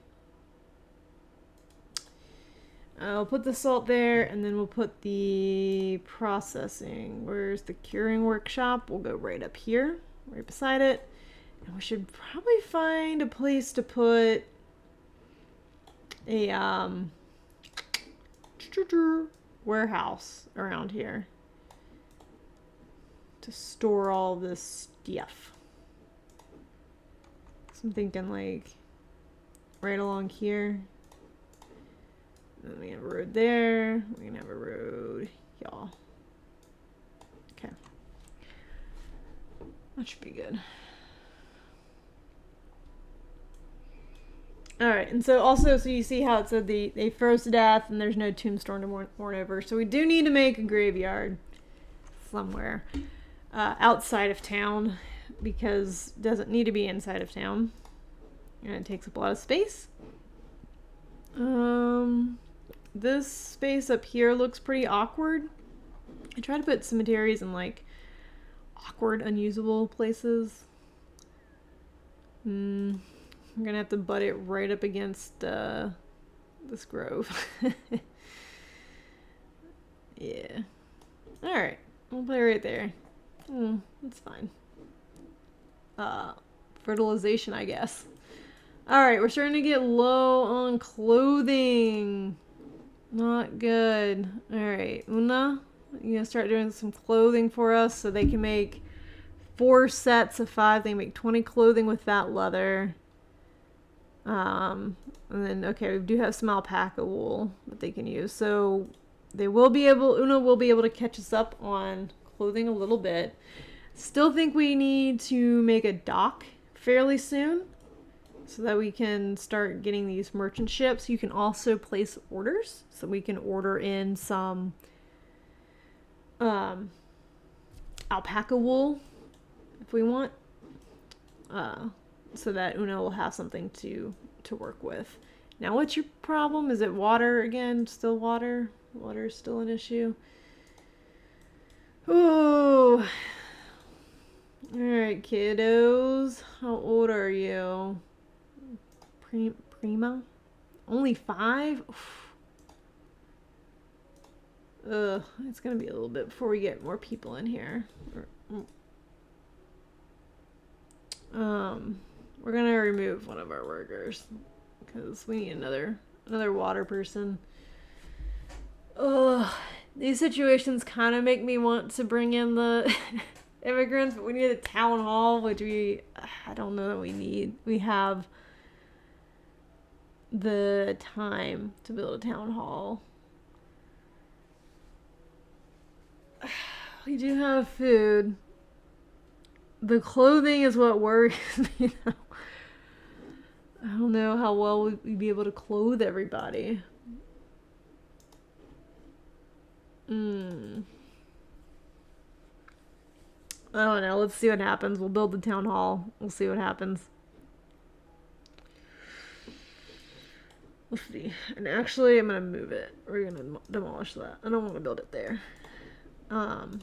I'll put the salt there, and then we'll put the processing. Where's the curing workshop? We'll go right up here, right beside it. And we should probably find a place to put a warehouse around here to store all this stuff. So I'm thinking like right along here. Then we have a road there. We're gonna have a road, y'all. Okay. That should be good. All right, and so also, so you see how it said they froze to death and there's no tombstone to mourn over. So we do need to make a graveyard somewhere outside of town, because it doesn't need to be inside of town, and it takes up a lot of space. This space up here looks pretty awkward. I try to put cemeteries in like awkward, unusable places. I'm gonna have to butt it right up against this grove. Yeah. Alright. We'll play right there. That's fine. Fertilization, I guess. Alright, we're starting to get low on clothing. Not good. Alright, Una, you gonna start doing some clothing for us so they can make 4 sets of 5. They can make 20 clothing with that leather. And then, okay, we do have some alpaca wool that they can use. So they will be able, Una will be able to catch us up on clothing a little bit. Still think we need to make a dock fairly soon so that we can start getting these merchant ships. You can also place orders, so we can order in some alpaca wool if we want, so that Una will have something to work with. Now, what's your problem? Is it water again? Still water? Water is still an issue. Ooh. Alright, kiddos. How old are you? Prima? Only 5? Oof. Ugh, it's gonna be a little bit before we get more people in here. We're gonna remove one of our workers because we need another water person. Ugh, these situations kind of make me want to bring in the immigrants, but we need a town hall, which I don't know that we need. We have the time to build a town hall. We do have food. The clothing is what worries me now. I don't know how well we'd be able to clothe everybody. I don't know. Let's see what happens. We'll build the town hall. We'll see what happens. Let's see. And actually, I'm going to move it. We're going to demolish that. I don't want to build it there. Town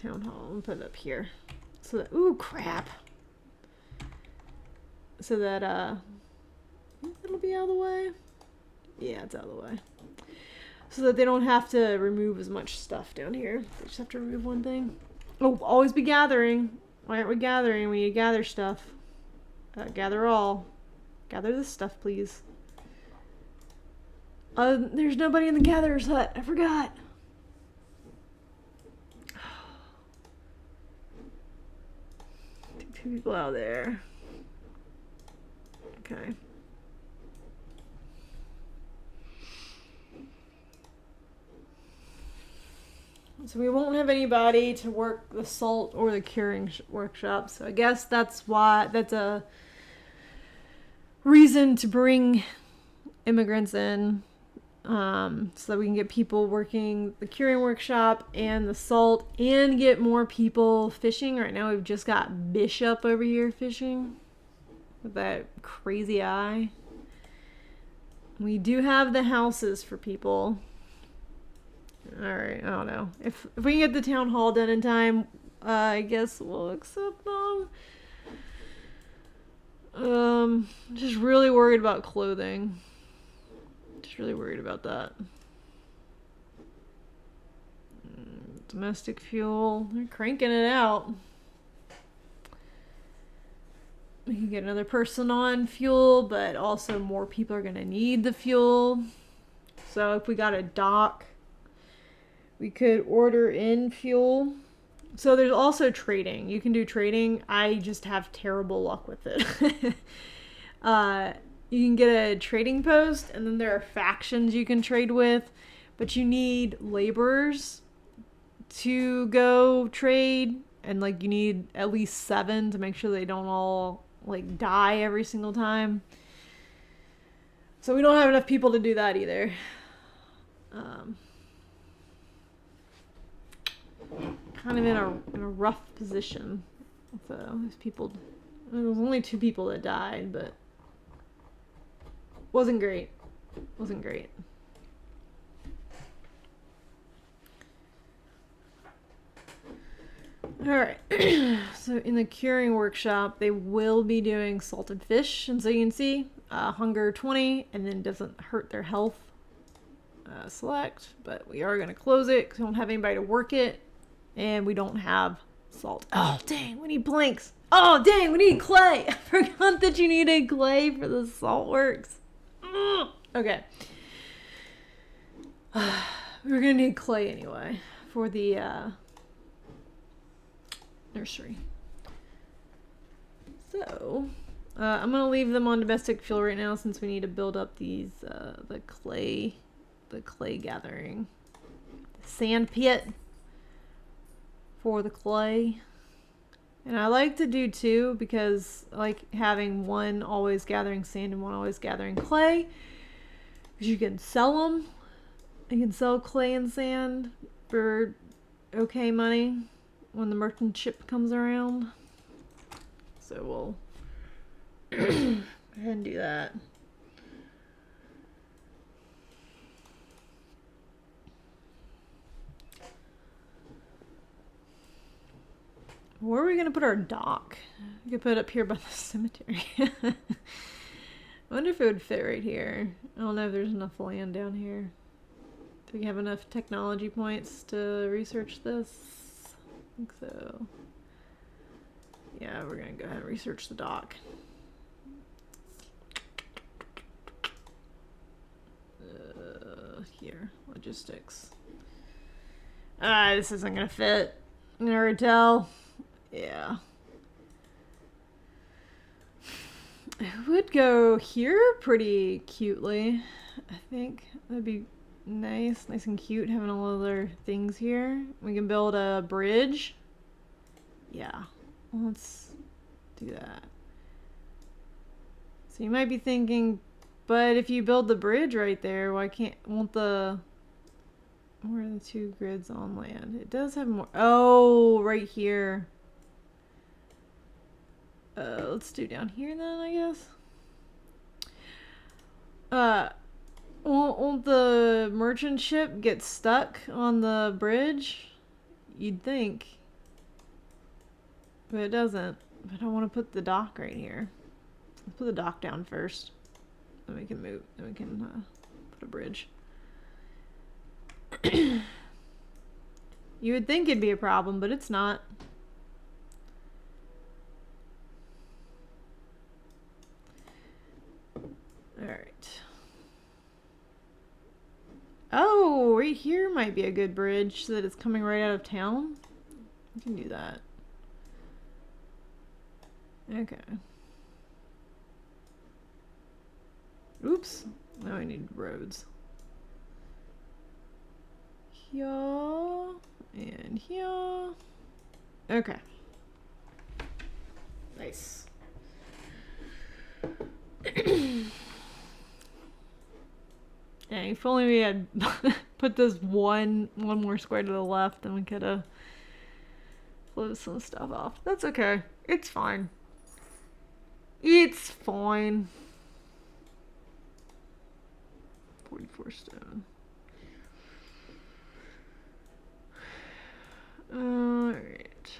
hall. I'm going to put it up here. So that... Ooh, crap. So that, it'll be out of the way. Yeah, it's out of the way. So that they don't have to remove as much stuff down here. They just have to remove one thing. Oh, always be gathering. Why aren't we gathering? We need to gather stuff. Gather all. Gather this stuff, please. There's nobody in the gatherer's hut. I forgot. Take 2 people out there. Okay. So we won't have anybody to work the salt or the curing workshop. So I guess that's a reason to bring immigrants in, so that we can get people working the curing workshop and the salt and get more people fishing. Right now we've just got Bishop over here fishing with that crazy eye. We do have the houses for people. Alright, I don't know. If we can get the town hall done in time, I guess we'll accept them. Just really worried about clothing. Just really worried about that. Domestic fuel. They're cranking it out. We can get another person on fuel, but also more people are going to need the fuel. So if we got a dock, we could order in fuel. So there's also trading. You can do trading. I just have terrible luck with it. You can get a trading post, and then there are factions you can trade with, but you need laborers to go trade, and like you need at least 7 to make sure they don't all like die every single time. So we don't have enough people to do that either. Kind of in a rough position. So there was only 2 people that died, but wasn't great. Wasn't great. Alright, so in the curing workshop, they will be doing salted fish, and so you can see hunger 20, and then doesn't hurt their health. Select, but we are going to close it because we don't have anybody to work it, and we don't have salt. Oh, dang, we need planks. Oh, dang, we need clay. I forgot that you needed clay for the salt works. Okay. We're going to need clay anyway for the nursery. So, I'm going to leave them on domestic fuel right now since we need to build up these, the clay gathering. Sand pit for the clay. And I like to do 2 because I like having one always gathering sand and one always gathering clay. Because you can sell them. You can sell clay and sand for okay money when the merchant ship comes around. So we'll go ahead and do that. Where are we going to put our dock? We could put it up here by the cemetery. I wonder if it would fit right here. I don't know if there's enough land down here. Do we have enough technology points to research this? I think so. Yeah, we're going to go ahead and research the dock. Here, logistics. This isn't going to fit. I'm going to already tell. Yeah. I would go here pretty cutely. I think that'd be nice and cute having all other things here. We can build a bridge. Yeah, let's do that. So you might be thinking, but if you build the bridge right there, where are the 2 grids on land? It does have more. Oh, right here. Let's do down here then, I guess. Won't the merchant ship get stuck on the bridge? You'd think. But it doesn't. But I want to put the dock right here. Let's put the dock down first. Then we can move. Then we can put a bridge. You would think it'd be a problem, but it's not. Alright. Oh, right here might be a good bridge so that it's coming right out of town. We can do that. Okay. Oops. Now I need roads. Here and here. Okay. Nice. Yeah, if only we had put this one more square to the left, then we could have closed some stuff off. That's okay. It's fine. It's fine. 44 stone. Alright.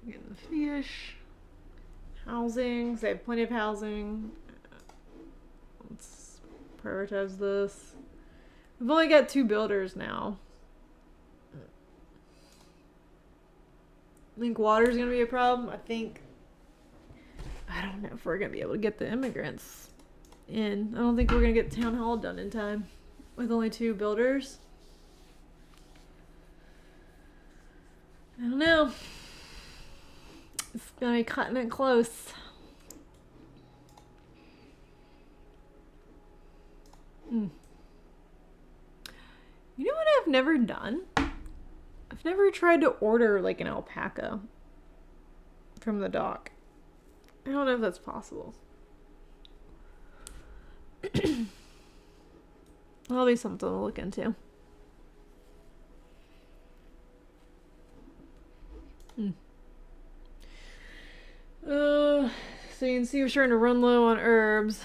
Getting the fish. Housing. They have plenty of housing. Let's prioritize this. We've only got 2 builders now. I think water's gonna be a problem. I don't know if we're gonna be able to get the immigrants in. I don't think we're gonna get town hall done in time with only 2 builders. I don't know. It's gonna be cutting it close. You know what I've never done? I've never tried to order like an alpaca. from the dock. I don't know if that's possible. That'll be something to look into. So you can see we're starting to run low on herbs.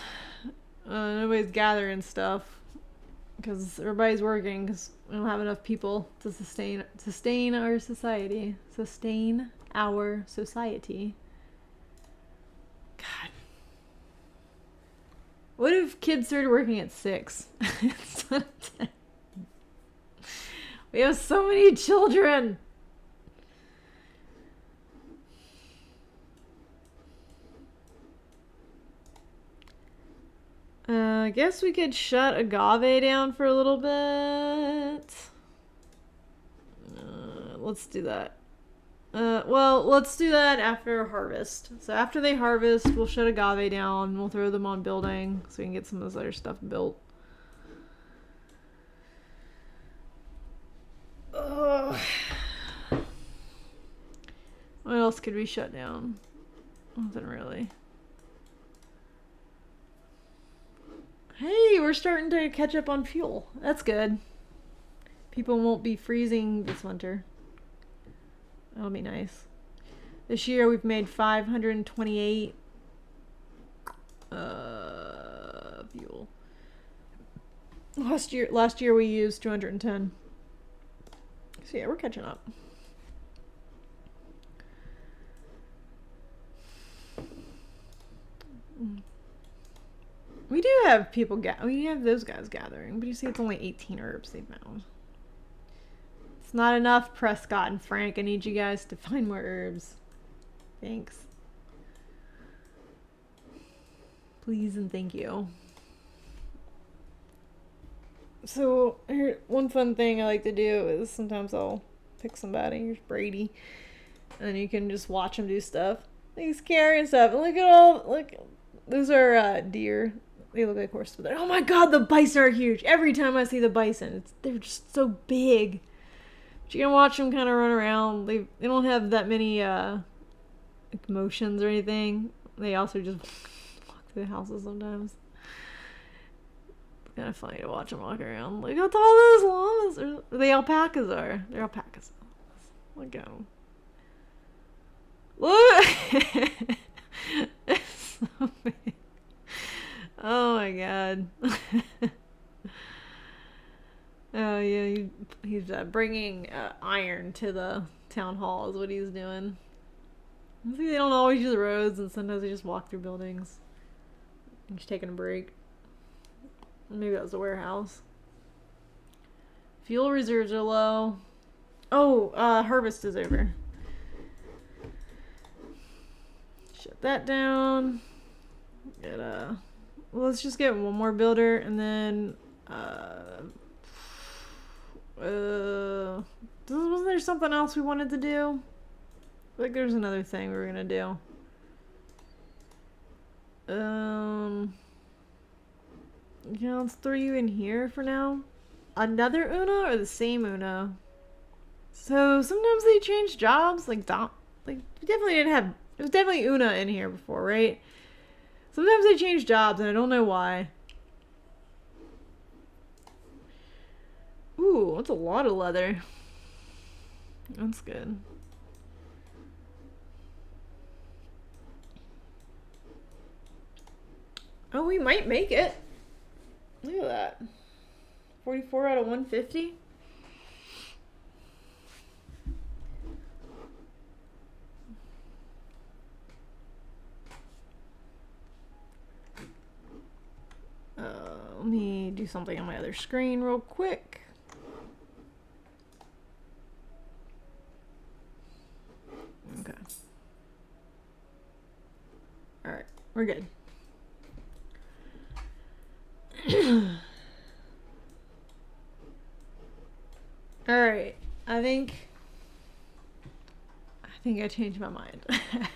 Nobody's gathering stuff because everybody's working because we don't have enough people to sustain our society. Sustain our society. God. What if kids started working at 6 instead of 10? We have so many children. I guess we could shut agave down for a little bit. Let's do that. Well, let's do that after harvest. So after they harvest, we'll shut agave down. We'll throw them on building so we can get some of this other stuff built. What else could we shut down? Nothing really. Hey, we're starting to catch up on fuel. That's good. People won't be freezing this winter. That'll be nice. This year we've made 528 fuel. Last year we used 210. So yeah, we're catching up. We do have people we have those guys gathering, but you see it's only 18 herbs they found. It's not enough, Prescott and Frank. I need you guys to find more herbs. Thanks. Please and thank you. So, here, one fun thing I like to do is sometimes I'll pick somebody. Here's Brady. And then you can just watch him do stuff. He's carrying stuff. And look, those are deer. They look like horses. But oh my god, the bison are huge. Every time I see the bison, they're just so big. But you can watch them kind of run around. They don't have that many like motions or anything. They also just walk through the houses sometimes. It's kind of funny to watch them walk around. Look how tall those llamas are. The alpacas are. They're alpacas. Look at them. Look! It's so big. Oh my god. Oh yeah, he's bringing iron to the town hall is what he's doing. See, they don't always use roads, and sometimes they just walk through buildings. I'm just taking a break. Maybe that was the warehouse. Fuel reserves are low. Oh, harvest is over. Shut that down. Let's just get one more builder, and then wasn't there something else we wanted to do? Like there's another thing we were gonna do. Yeah, let's throw you in here for now. Another Una or the same Una? So sometimes they change jobs. We definitely didn't have. It was definitely Una in here before, right? Sometimes they change jobs, and I don't know why. Ooh, that's a lot of leather. That's good. Oh, we might make it. Look at that. 44 out of 150. Let me do something on my other screen real quick. Okay. Alright, we're good. Alright, I think I changed my mind. I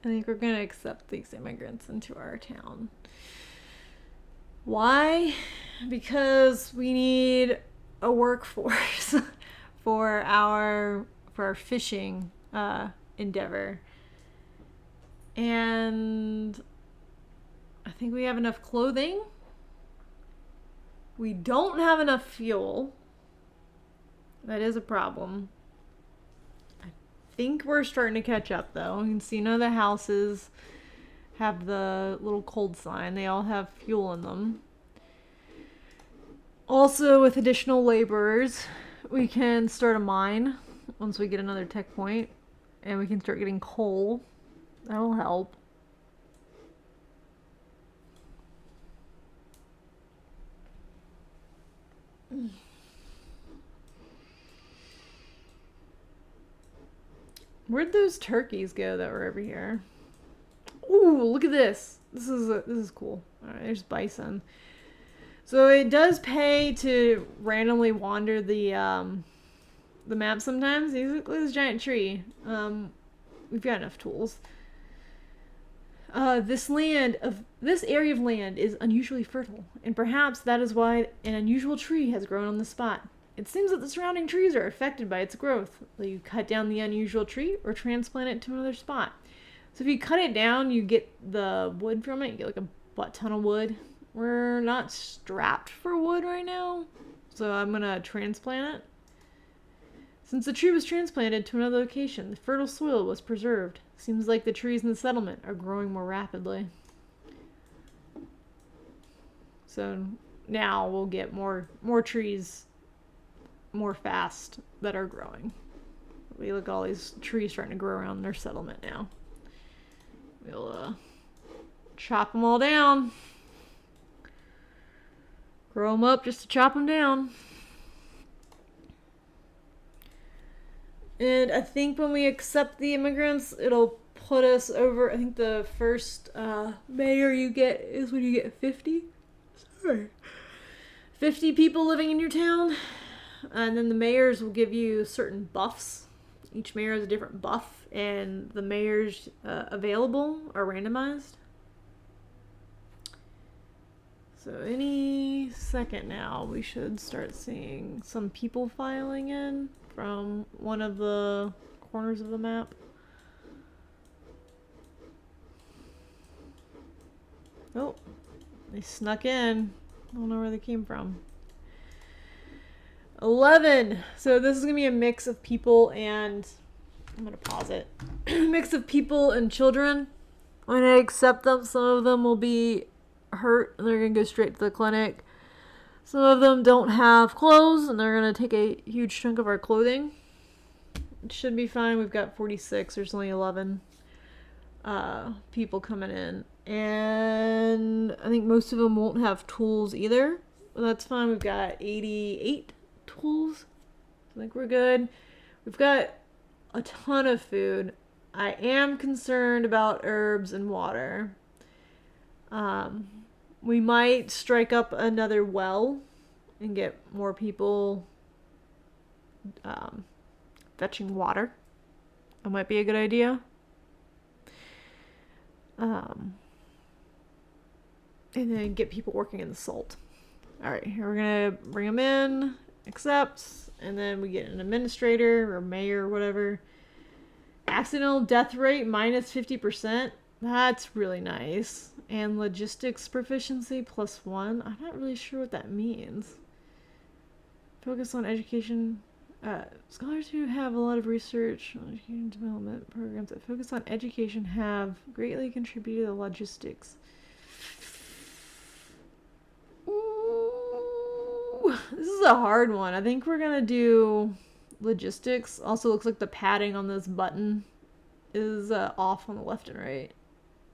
think we're gonna accept these immigrants into our town. Why? Because we need a workforce for our fishing endeavor. And I think we have enough clothing. We don't have enough fuel. That is a problem. I think we're starting to catch up though. You can see none of the houses have the little cold sign. They all have fuel in them. Also, with additional laborers, we can start a mine once we get another tech point, and we can start getting coal. That'll help. Where'd those turkeys go that were over here? Ooh, look at this. This is cool. All right, there's bison. So it does pay to randomly wander the map sometimes. Look at this giant tree. We've got enough tools. This area of land is unusually fertile, and perhaps that is why an unusual tree has grown on the spot. It seems that the surrounding trees are affected by its growth. Will you cut down the unusual tree or transplant it to another spot? So if you cut it down, you get the wood from it. You get like a butt ton of wood. We're not strapped for wood right now, so I'm gonna transplant it. Since the tree was transplanted to another location, the fertile soil was preserved. Seems like the trees in the settlement are growing more rapidly. So now we'll get more trees more fast that are growing. We look at all these trees starting to grow around their settlement now. We'll chop them all down. Grow them up just to chop them down. And I think when we accept the immigrants, it'll put us over. I think the first mayor you get is when you get 50. Sorry. 50 people living in your town. And then the mayors will give you certain buffs. Each mayor has a different buff, and the mayors available are randomized. So any second now, we should start seeing some people filing in from one of the corners of the map. Oh, they snuck in. I don't know where they came from. 11. So this is going to be a mix of people and... I'm going to pause it. Mix of people and children. When I accept them, some of them will be hurt and they're going to go straight to the clinic. Some of them don't have clothes and they're going to take a huge chunk of our clothing. It should be fine. We've got 46. There's only 11 people coming in. And I think most of them won't have tools either. But that's fine. We've got 88 tools. I think we're good. We've got a ton of food. I am concerned about herbs and water. We might strike up another well and get more people fetching water. That might be a good idea. And then get people working in the salt. Alright, here we're gonna bring them in, accept, and then we get an administrator or mayor or whatever. Accidental death rate minus 50%. That's really nice. And logistics proficiency +1. I'm not really sure what that means. Focus on education. Scholars who have a lot of research on education development programs that focus on education have greatly contributed to logistics. Ooh, this is a hard one. I think we're gonna do logistics. Also looks like the padding on this button is off on the left and right.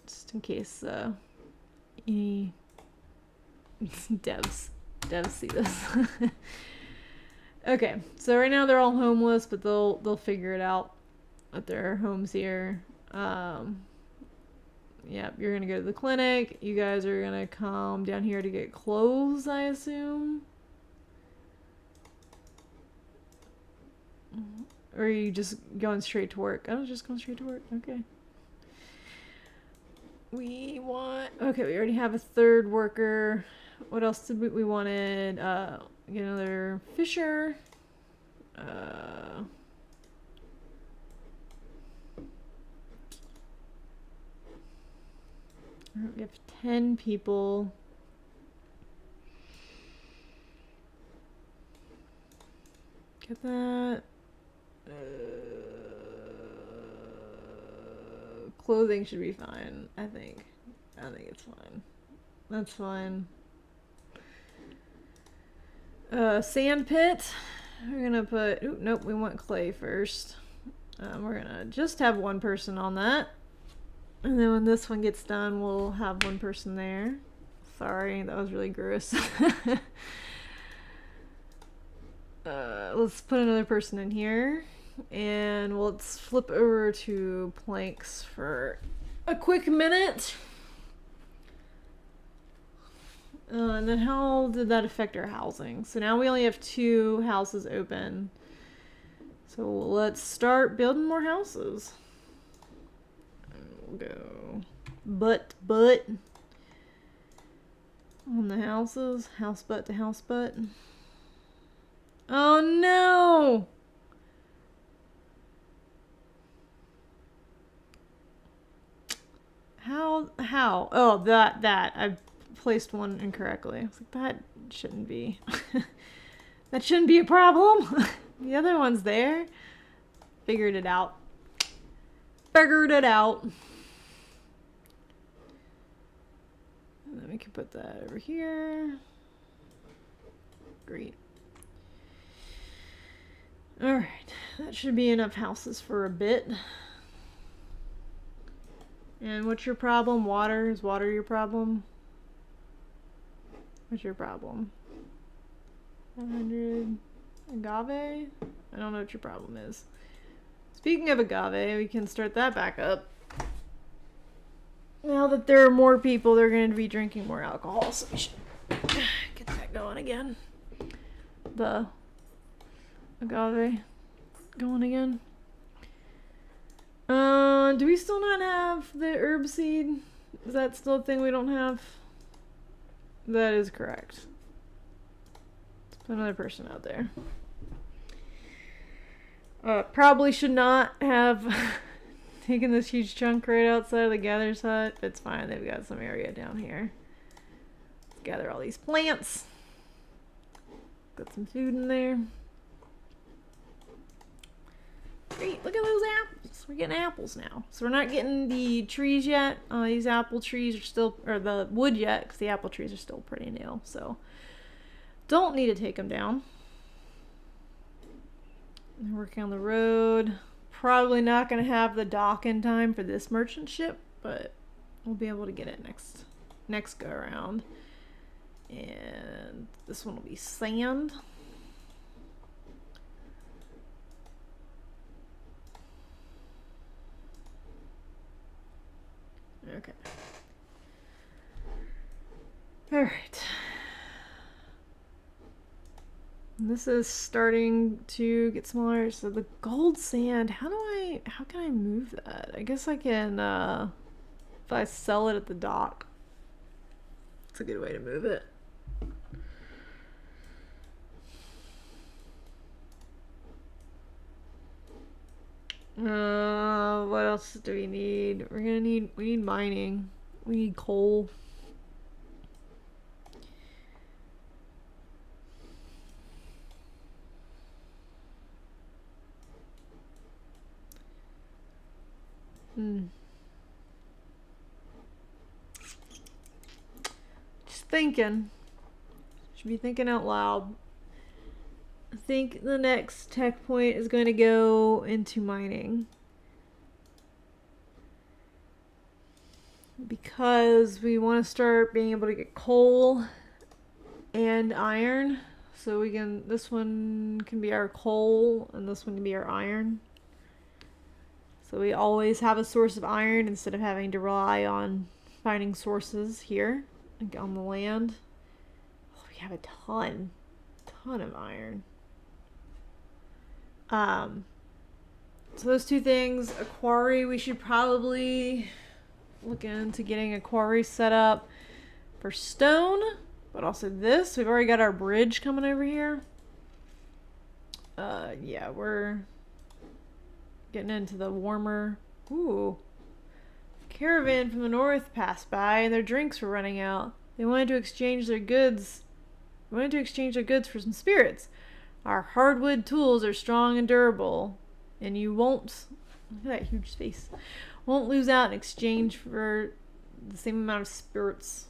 Just in case any devs see this. Okay, so right now they're all homeless, but they'll figure it out at their homes here. Yeah, you're gonna go to the clinic. You guys are gonna come down here to get clothes, I assume. Or are you just going straight to work? I was just going straight to work. Okay. We already have a third worker. What else did we wanted? Get another fisher. We have 10 people. Get that. Clothing should be fine, I think. I think it's fine. That's fine. Sand pit. We're gonna put... Ooh, nope, we want clay first. We're gonna just have one person on that. And then when this one gets done, we'll have one person there. Sorry, that was really gross. Let's put another person in here. And let's flip over to planks for a quick minute. And then how did that affect our housing? So now we only have 2 houses open. So let's start building more houses. We'll go butt on the houses. House butt to house butt. Oh no! How? Oh, that. I placed one incorrectly. I was like, that shouldn't be. That shouldn't be a problem. The other one's there. Figured it out. And then we can put that over here. Great. Alright, that should be enough houses for a bit. And what's your problem? Water? Is water your problem? What's your problem? 100 agave? I don't know what your problem is. Speaking of agave, we can start that back up. Now that there are more people, they're going to be drinking more alcohol, so we should get that going again. The agave going again. Do we still not have the herb seed? Is that still a thing we don't have? That is correct. Let's put another person out there. Probably should not have taken this huge chunk right outside of the gatherer's hut. It's fine, they've got some area down here. Let's gather all these plants. Got some food in there. Great, look at those apples. We're getting apples now. So we're not getting the trees yet. These apple trees are still, or the wood yet, because the apple trees are still pretty new. So don't need to take them down. They're working on the road. Probably not going to have the dock in time for this merchant ship, but we'll be able to get it next go around. And this one will be sand. Okay. All right. This is starting to get smaller. So the gold sand, how can I move that? I guess I can, if I sell it at the dock. It's a good way to move it. What else do we need? We need mining. We need coal. Just thinking. Should be thinking out loud. I think the next tech point is going to go into mining. Because we want to start being able to get coal and iron. So we can, this one can be our coal and this one can be our iron. So we always have a source of iron instead of having to rely on finding sources here, like on the land. Oh, we have a ton of iron. So those two things, a quarry, we should probably look into getting a quarry set up for stone, but also this. We've already got our bridge coming over here. Yeah, we're getting into the warmer. Ooh. caravan from the north passed by, and their drinks were running out. They wanted to exchange their goods. For some spirits. Our hardwood tools are strong and durable, and you won't. Look at that huge space. Won't lose out in exchange for the same amount of spirits.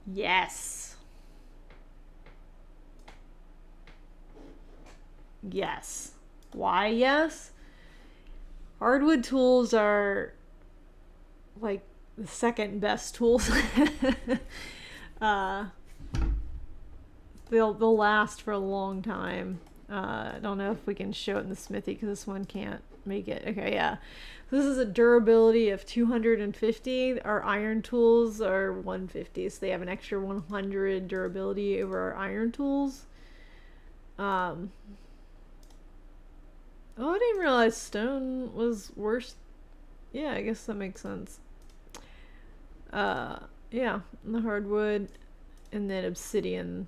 Yes. Yes. Why yes? Hardwood tools are like the second best tools. They'll last for a long time. I don't know if we can show it in the smithy because this one can't make it. Okay, yeah. This is a durability of 250. Our iron tools are 150, so they have an extra 100 durability over our iron tools. Oh, I didn't realize stone was worse. Yeah, I guess that makes sense. Yeah, the hardwood, and then obsidian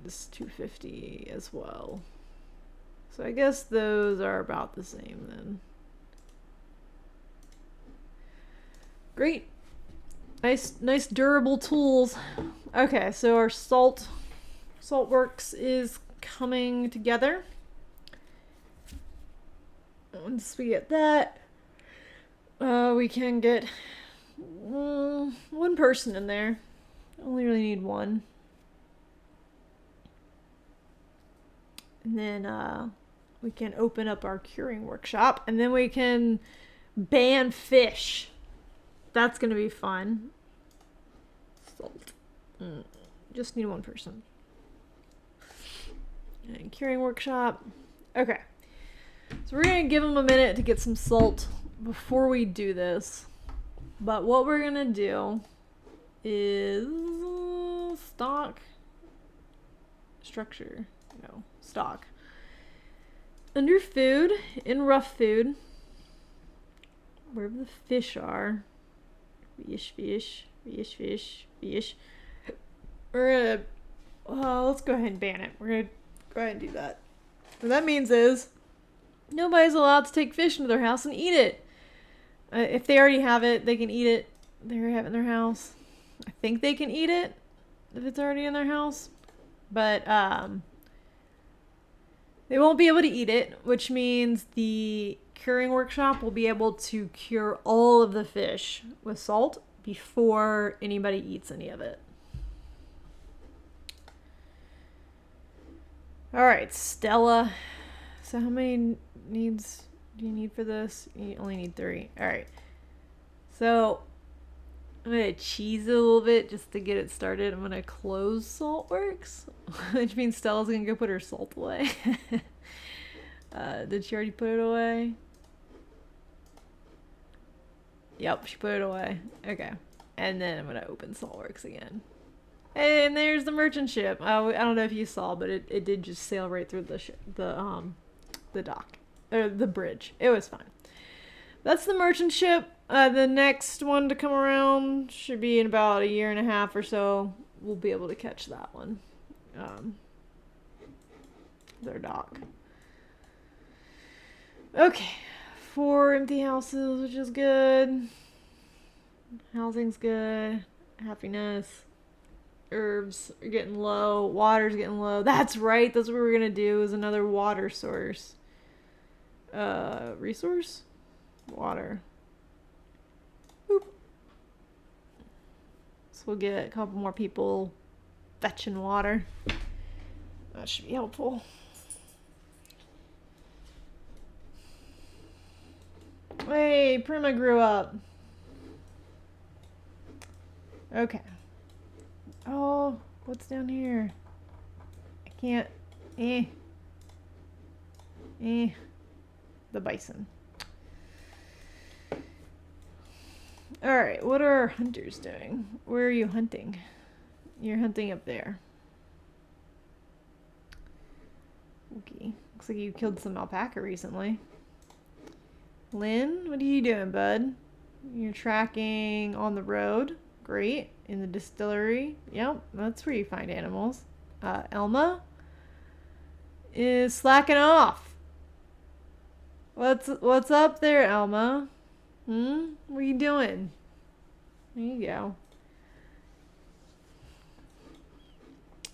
is 250 as well. So I guess those are about the same then. Great. Nice durable tools. Okay, so our salt works is coming together. Once we get that, we can get one person in there. Only really need one. And then we can open up our curing workshop, and then we can ban fish. That's gonna be fun. Salt. Just need one person. And curing workshop. Okay. So we're gonna give them a minute to get some salt before we do this. But what we're gonna do is stock. Structure. No. Stock. Under food, in rough food, wherever the fish are, fish. We're gonna, let's go ahead and ban it. We're gonna go ahead and do that. What that means is, nobody's allowed to take fish into their house and eat it. If they already have it, they can eat it. They already have it in their house. I think they can eat it if it's already in their house. But, they won't be able to eat it, which means the curing workshop will be able to cure all of the fish with salt before anybody eats any of it. Alright, Stella. So how many needs do you need for this? You only need 3. Alright. So I'm going to cheese it a little bit just to get it started. I'm going to close Saltworks, which means Stella's going to go put her salt away. Did she already put it away? Yep, she put it away. Okay. And then I'm going to open Saltworks again. And there's the merchant ship. I don't know if you saw, but it did just sail right through the dock. Or the bridge. It was fine. That's the merchant ship. The next one to come around should be in about 1.5 years or so. We'll be able to catch that one. Their dock. Okay. 4 empty houses, which is good. Housing's good. Happiness. Herbs are getting low. Water's getting low. That's right. That's what we're going to do, is another water source. Resource? Water. Boop. So we'll get a couple more people fetching water. That should be helpful. Hey, Prima grew up. Okay. Oh, what's down here? I can't. The bison. Alright, what are our hunters doing? Where are you hunting? You're hunting up there. Okay. Looks like you killed some alpaca recently. Lynn, what are you doing, bud? You're tracking on the road. Great. In the distillery. Yep, that's where you find animals. Elma is slacking off. What's up there, Elma? What are you doing? There you go.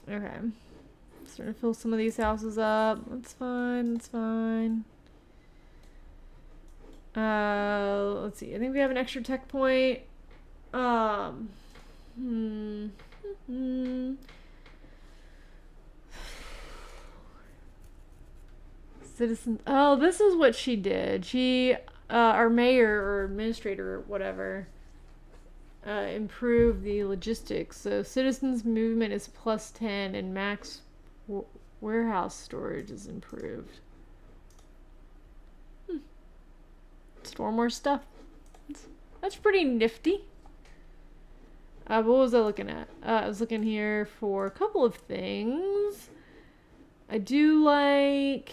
Okay. Starting to fill some of these houses up. That's fine. That's fine. Let's see. I think we have an extra tech point. Citizen. Oh, this is what she did. She, our mayor or administrator or whatever, improved the logistics. So citizens movement is +10 and max warehouse storage is improved. Store more stuff. That's pretty nifty. What was I looking at? I was looking here for a couple of things. I do like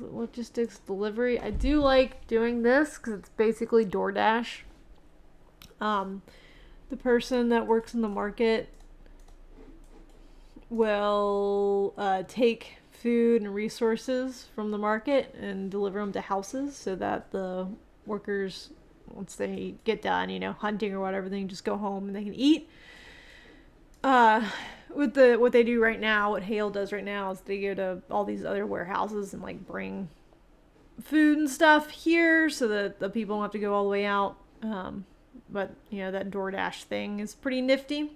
logistics delivery. I do like doing this because it's basically DoorDash. The person that works in the market will take food and resources from the market and deliver them to houses so that the workers, once they get done, hunting or whatever, they can just go home and they can eat. What they do right now, what Hale does right now is they go to all these other warehouses and like bring food and stuff here so that the people don't have to go all the way out. But that DoorDash thing is pretty nifty.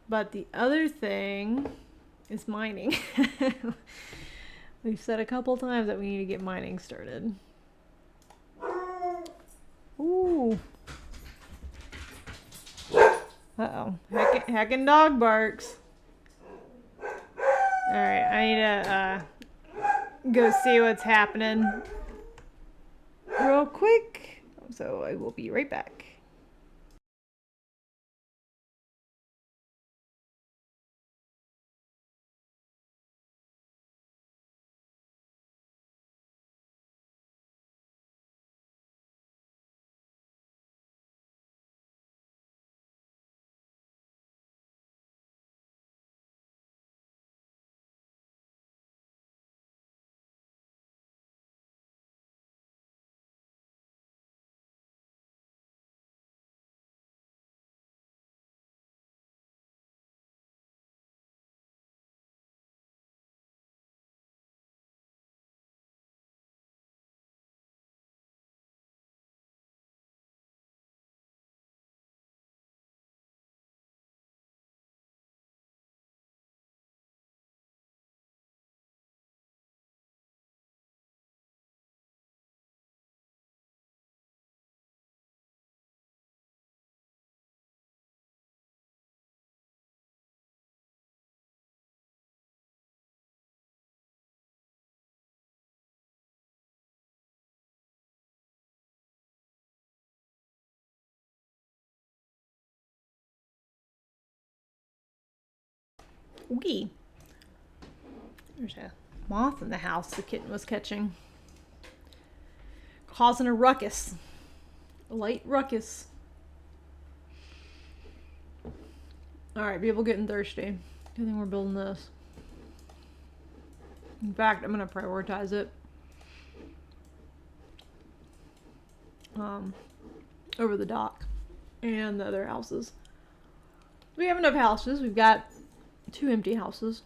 But the other thing is mining. We've said a couple times that we need to get mining started. Ooh. Uh-oh. Heckin' dog barks. Alright, I need to go see what's happening real quick. So I will be right back. Oogie. There's a moth in the house the kitten was catching. Causing a ruckus. A light ruckus. Alright, people getting thirsty. I think we're building this. In fact, I'm going to prioritize it. Over the dock and the other houses. We have enough houses. We've got 2 empty houses.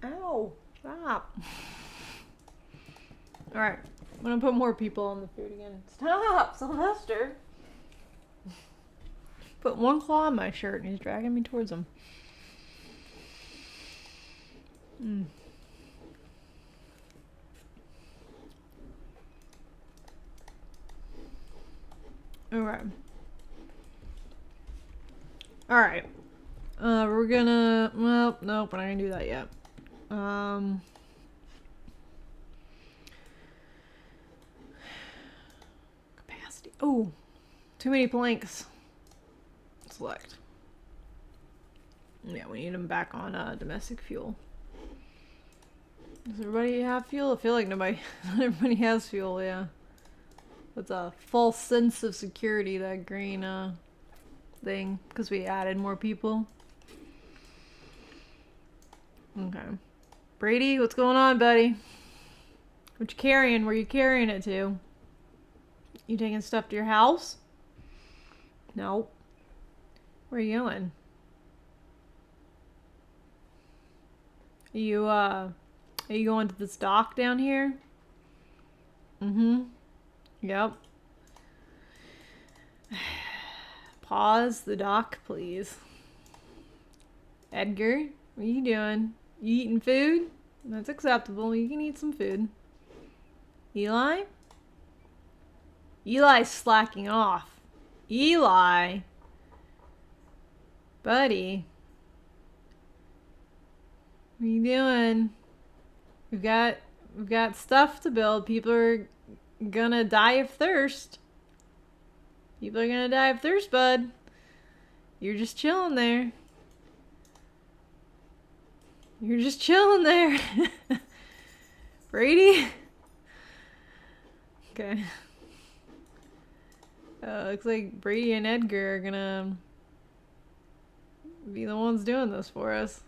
Ow! Stop! Alright, I'm gonna put more people on the food again. Stop, Sylvester! Put one claw on my shirt and he's dragging me towards him. Okay. Alright. We're gonna... Well, nope, we're not gonna do that yet. Capacity. Oh! Too many planks. Select. Yeah, we need them back on domestic fuel. Does everybody have fuel? I feel like nobody, not everybody has fuel, yeah. That's a false sense of security, that green thing, because we added more people. Okay. Brady, what's going on, buddy? What you carrying? Where you carrying it to? You taking stuff to your house? No. Where are you going? Are you going to this dock down here? Mm-hmm. Yep. Pause the dock, please. Edgar, what are you doing? You eating food? That's acceptable. You can eat some food. Eli? Eli's slacking off. Eli. Buddy. What are you doing? We've got stuff to build. People are gonna die of thirst. People are gonna die of thirst, bud. You're just chilling there. You're just chilling there. Brady? Okay. Looks like Brady and Edgar are gonna be the ones doing this for us.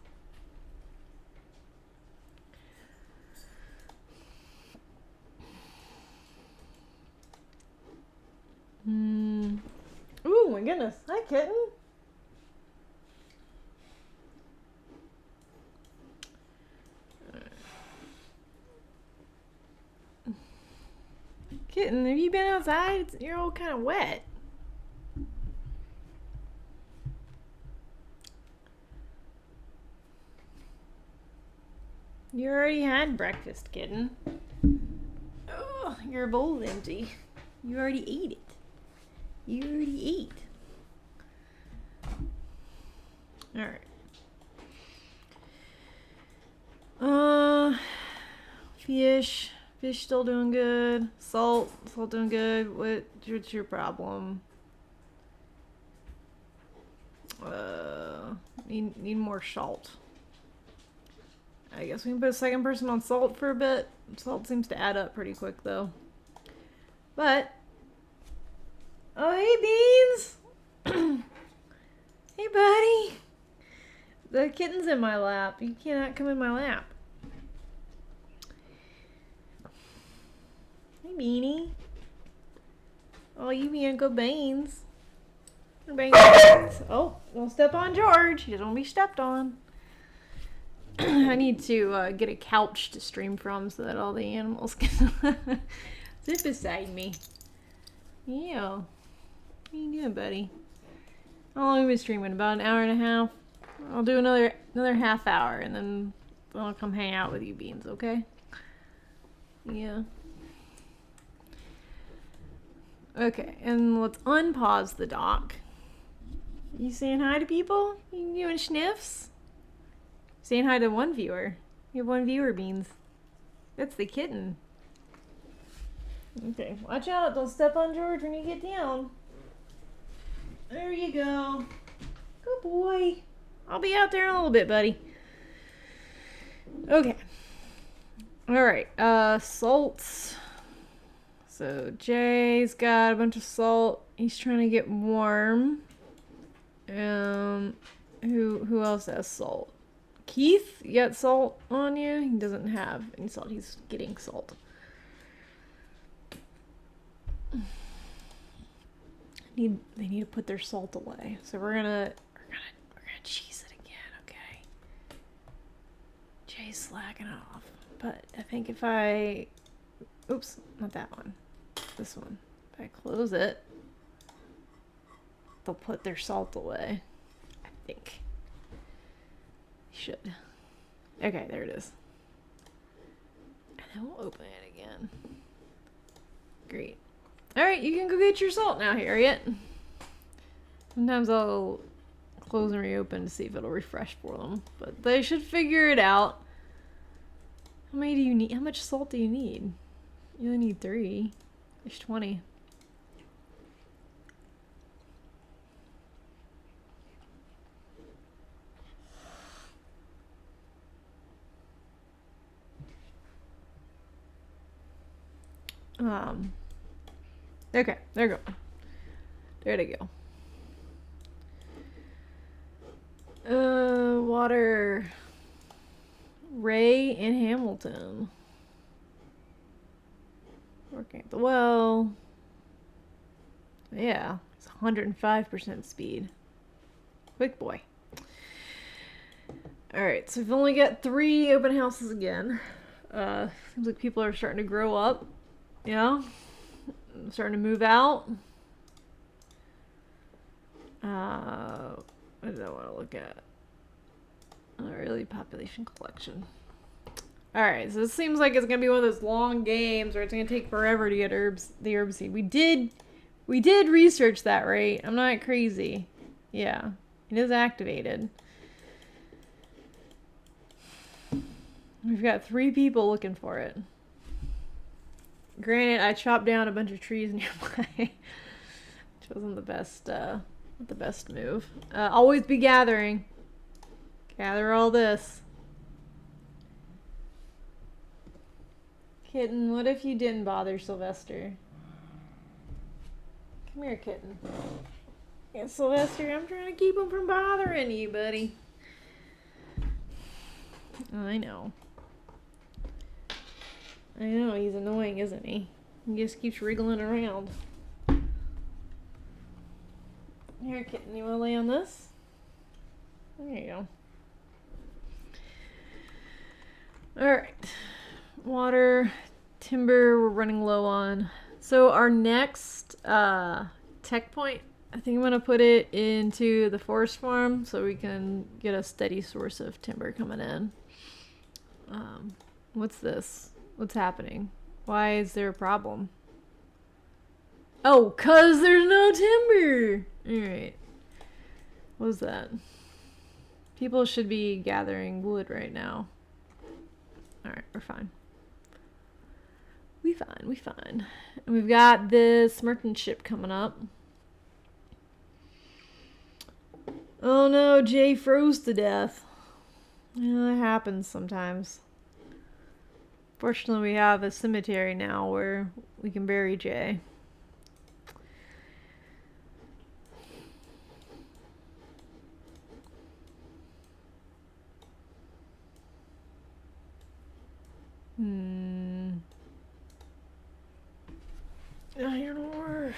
Ooh, my goodness. Hi, kitten. Kitten, have you been outside? You're all kind of wet. You already had breakfast, kitten. Oh, your bowl's empty. You already ate it. You already ate. Alright. Fish. Fish still doing good. Salt doing good. What's your problem? Need more salt. I guess we can put a second person on salt for a bit. Salt seems to add up pretty quick though. But oh, hey Beans! Hey buddy! The kitten's in my lap. You cannot come in my lap. Hey Beanie. Oh, you be Uncle Beans. Beans. Oh, don't step on George. He doesn't want to be stepped on. I need to get a couch to stream from so that all the animals can sit beside me. Yeah. What are you doing, buddy? How long have we been streaming? About an hour and a half? I'll do another half hour and then I'll come hang out with you, Beans, okay? Yeah. Okay, and let's unpause the dock. You saying hi to people? You doing sniffs? Saying hi to one viewer. You have one viewer, Beans. That's the kitten. Okay, watch out. Don't step on George when you get down. There you go. Good boy. I'll be out there in a little bit, buddy. Okay. Alright, salts. So Jay's got a bunch of salt. He's trying to get warm. Who else has salt? Keith, you got salt on you? He doesn't have any salt. He's getting salt. They need to put their salt away. So we're gonna cheese it again, okay? Jay's slacking off. But I think if I oops, not that one. This one. If I close it, they'll put their salt away. I think. Should. Okay, there it is. And then we'll open it again. Great. Alright, you can go get your salt now, Harriet. Sometimes I'll close and reopen to see if it'll refresh for them. But they should figure it out. How many do you need? How much salt do you need? You only need 3. There's 20. Okay, they're going. There they go. Water. Ray and Hamilton. Working at the well. Yeah, it's 105% speed. Quick boy. Alright, so we've only got 3 open houses again. Seems like people are starting to grow up. Yeah. Starting to move out. What did I want to look at? Early population collection. Alright, so this seems like it's gonna be one of those long games where it's gonna take forever to get the herb seed. We did research that, right? I'm not crazy. Yeah. It is activated. We've got 3 people looking for it. Granted, I chopped down a bunch of trees nearby. Which wasn't the best move. Always be gathering. Gather all this. Kitten, what if you didn't bother Sylvester? Come here, kitten. Yeah, Sylvester, I'm trying to keep him from bothering you, buddy. I know. I know, he's annoying, isn't he? He just keeps wriggling around. Here, kitten, you want to lay on this? There you go. Alright. Water, timber, we're running low on. So our next tech point, I think I'm going to put it into the forest farm so we can get a steady source of timber coming in. What's this? What's happening? Why is there a problem? Oh, 'cause there's no timber! Alright. What was that? People should be gathering wood right now. Alright, we're fine. We fine. And we've got this merchant ship coming up. Oh no, Jay froze to death. Yeah, that happens sometimes. Fortunately, we have a cemetery now where we can bury Jay. Iron ore.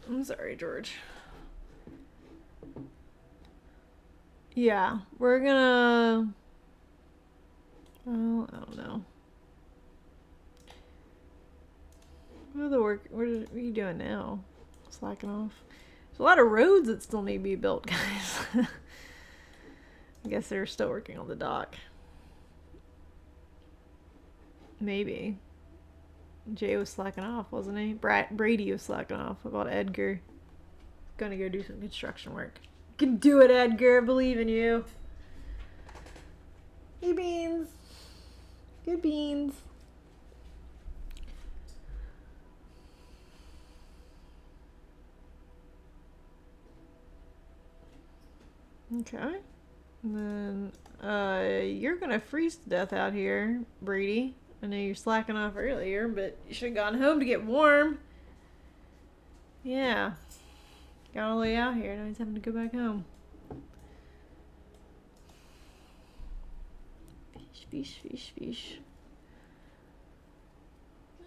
I'm sorry, George. Yeah, we're gonna... Well, I don't know. What are you doing now? Slacking off? There's a lot of roads that still need to be built, guys. I guess they're still working on the dock. Maybe. Jay was slacking off, wasn't he? Brady was slacking off. What about Edgar? Gonna go do some construction work. You can do it, Edgar. I believe in you. Hey, Beans. Good beans. Okay. And then, you're gonna freeze to death out here, Brady. I know you're slacking off earlier, but you should have gone home to get warm. Yeah. Got all the way out here, now he's having to go back home. Fish.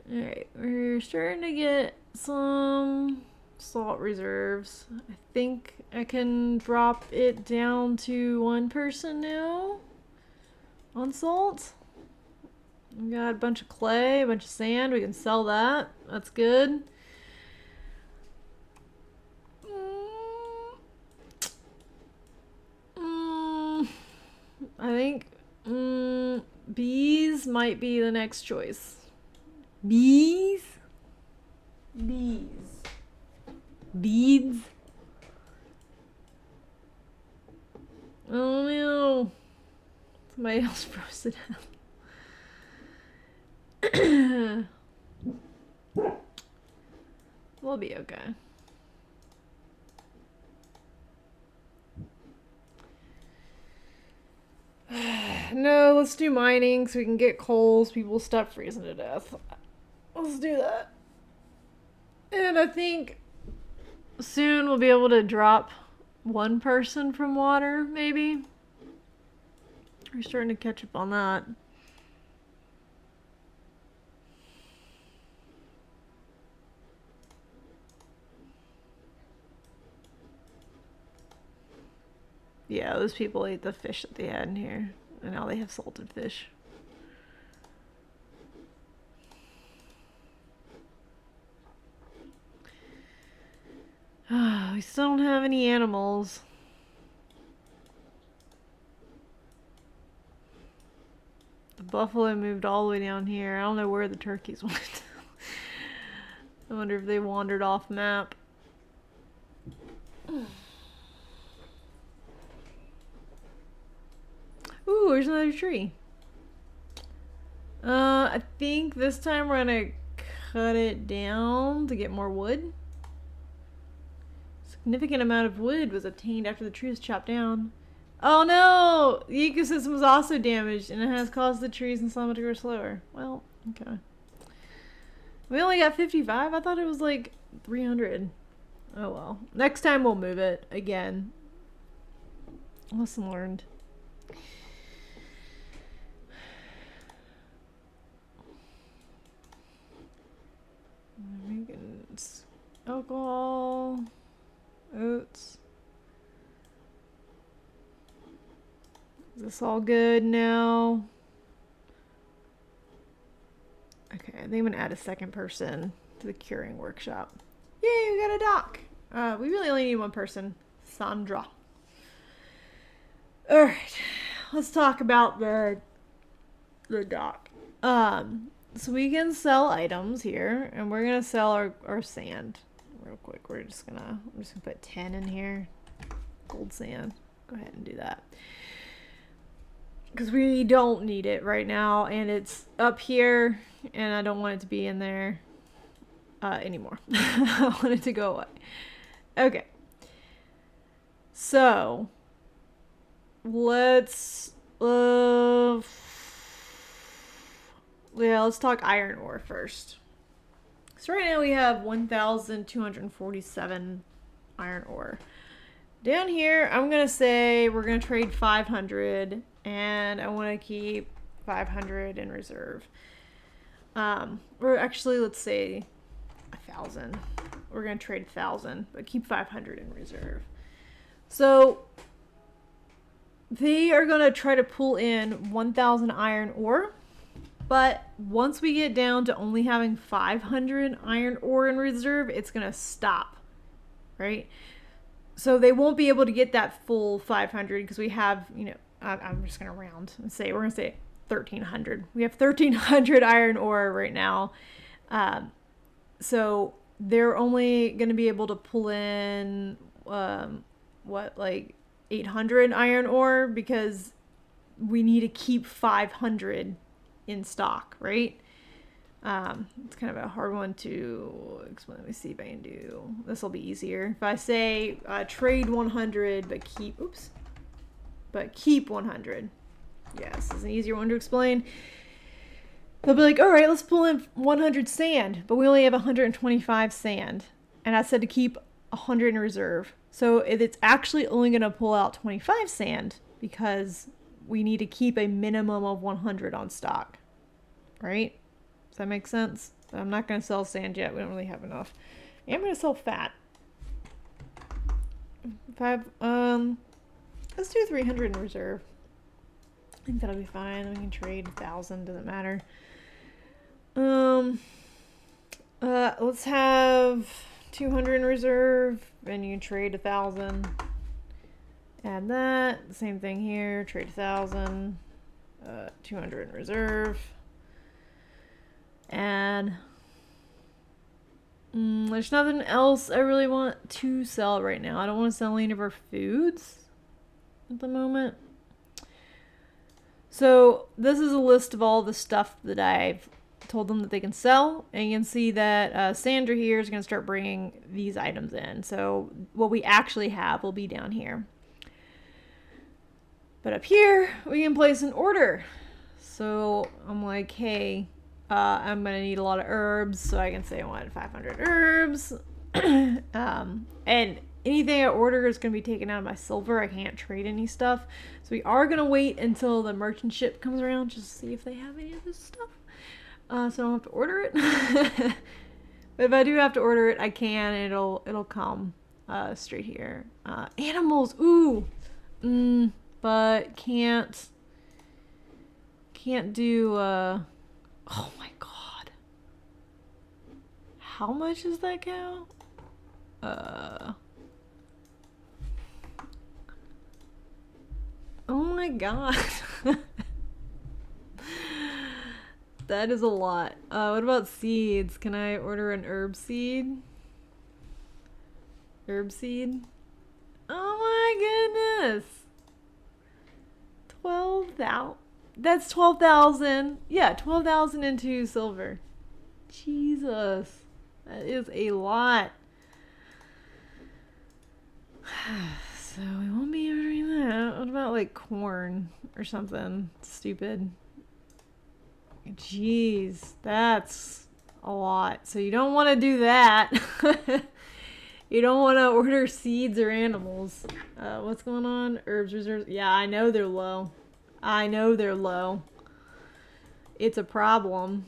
Alright, we're starting to get some salt reserves. I think I can drop it down to 1 person now on salt. We got a bunch of clay, a bunch of sand. We can sell that. That's good. I think bees might be the next choice. Bees? Beads? Oh no. Somebody else froze it out. We'll be okay. No, let's do mining so we can get coals. People stop freezing to death. Oh, let's do that. And I think soon we'll be able to drop one person from water, maybe. We're starting to catch up on that. Yeah, those people ate the fish that they had in here, and now they have salted fish. We still don't have any animals. The buffalo moved all the way down here. I don't know where the turkeys went. I wonder if they wandered off map. Ooh, there's another tree. I think this time we're gonna cut it down to get more wood. Significant amount of wood was obtained after the tree was chopped down. Oh no! The ecosystem was also damaged and it has caused the trees and slime to grow slower. Well, okay. We only got 55? I thought it was like 300. Oh well. Next time we'll move it again. Lesson learned. Alcohol. Oats. Is this all good now? Okay, I think I'm gonna add a second person to the curing workshop. Yay, we got a dock. We really only need one person. Sandra. Alright, let's talk about the dock. So we can sell items here, and we're gonna sell our sand real quick. I'm just gonna put 10 in here. Gold sand. Go ahead and do that. Because we don't need it right now, and it's up here, and I don't want it to be in there anymore. I want it to go away. Okay. So, let's talk iron ore first. So right now we have 1,247 iron ore. Down here, I'm going to say we're going to trade 500, and I want to keep 500 in reserve. Or actually, let's say 1,000. We're going to trade 1,000, but keep 500 in reserve. So they are going to try to pull in 1,000 iron ore. But once we get down to only having 500 iron ore in reserve, it's going to stop, right? So they won't be able to get that full 500 because we have, I'm just going to round and say, we're going to say 1,300. We have 1,300 iron ore right now. So they're only going to be able to pull in, 800 iron ore because we need to keep 500 in stock, right? It's kind of a hard one to explain. Let me see if I can do this. Will be easier if I say trade 100 but keep 100. Yes, it's an easier one to explain. They'll be like, all right, let's pull in 100 sand, but we only have 125 sand, and I said to keep 100 in reserve. So it's actually only going to pull out 25 sand because we need to keep a minimum of 100 on stock, right? Does that make sense? But I'm not going to sell sand yet. We don't really have enough. I'm going to sell fat. Let's do 300 in reserve. I think that'll be fine. We can trade 1,000. Doesn't matter. Let's have 200 in reserve, and you can trade 1,000. Add that. Same thing here. Trade 1,000. 200 in reserve. And there's nothing else I really want to sell right now. I don't want to sell any of our foods at the moment. So this is a list of all the stuff that I've told them that they can sell. And you can see that Sandra here is going to start bringing these items in. So what we actually have will be down here. But up here, we can place an order. So I'm like, hey, I'm gonna need a lot of herbs, so I can say I wanted 500 herbs. And anything I order is gonna be taken out of my silver. I can't trade any stuff, so we are gonna wait until the merchant ship comes around just to see if they have any of this stuff. So I don't have to order it. But if I do have to order it, I can. It'll come straight here. Animals, ooh, but can't do. Oh my god, how much is that cow? Oh my god. That is a lot. What about seeds? Can I order an herb seed? Herb seed? Oh my goodness. 12,000. That's 12,000. Yeah, 12,000 into silver. Jesus. That is a lot. So we won't be ordering that. What about like corn or something stupid? Jeez, that's a lot. So you don't want to do that. You don't want to order seeds or animals. What's going on? Herbs reserves. Yeah, I know they're low. I know they're low. It's a problem.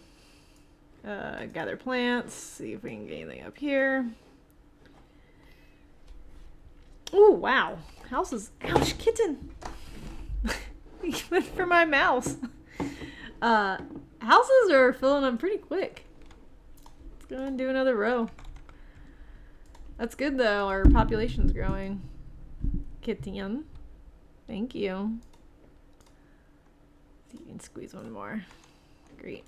Gather plants. See if we can get anything up here. Oh, wow. House is... Ouch, kitten. He went for my mouse. Houses are filling up pretty quick. Let's go and do another row. That's good though, our population's growing. Kitten. Thank you. See if you can squeeze one more. Great.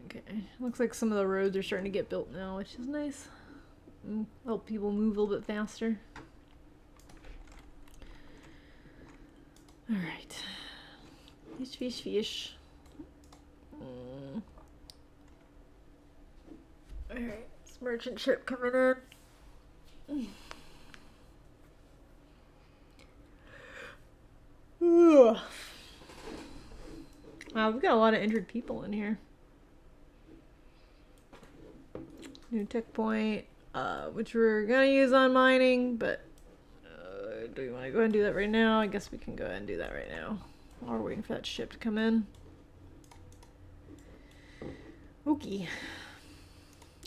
Okay. Looks like some of the roads are starting to get built now, which is nice. Help people move a little bit faster. Alright. Fish, fish, fish. Alright, this merchant ship coming in. Wow, we've got a lot of injured people in here. New tech point, which we're gonna use on mining, but do we want to go ahead and do that right now? I guess we can go ahead and do that right now while we're waiting for that ship to come in. Okay.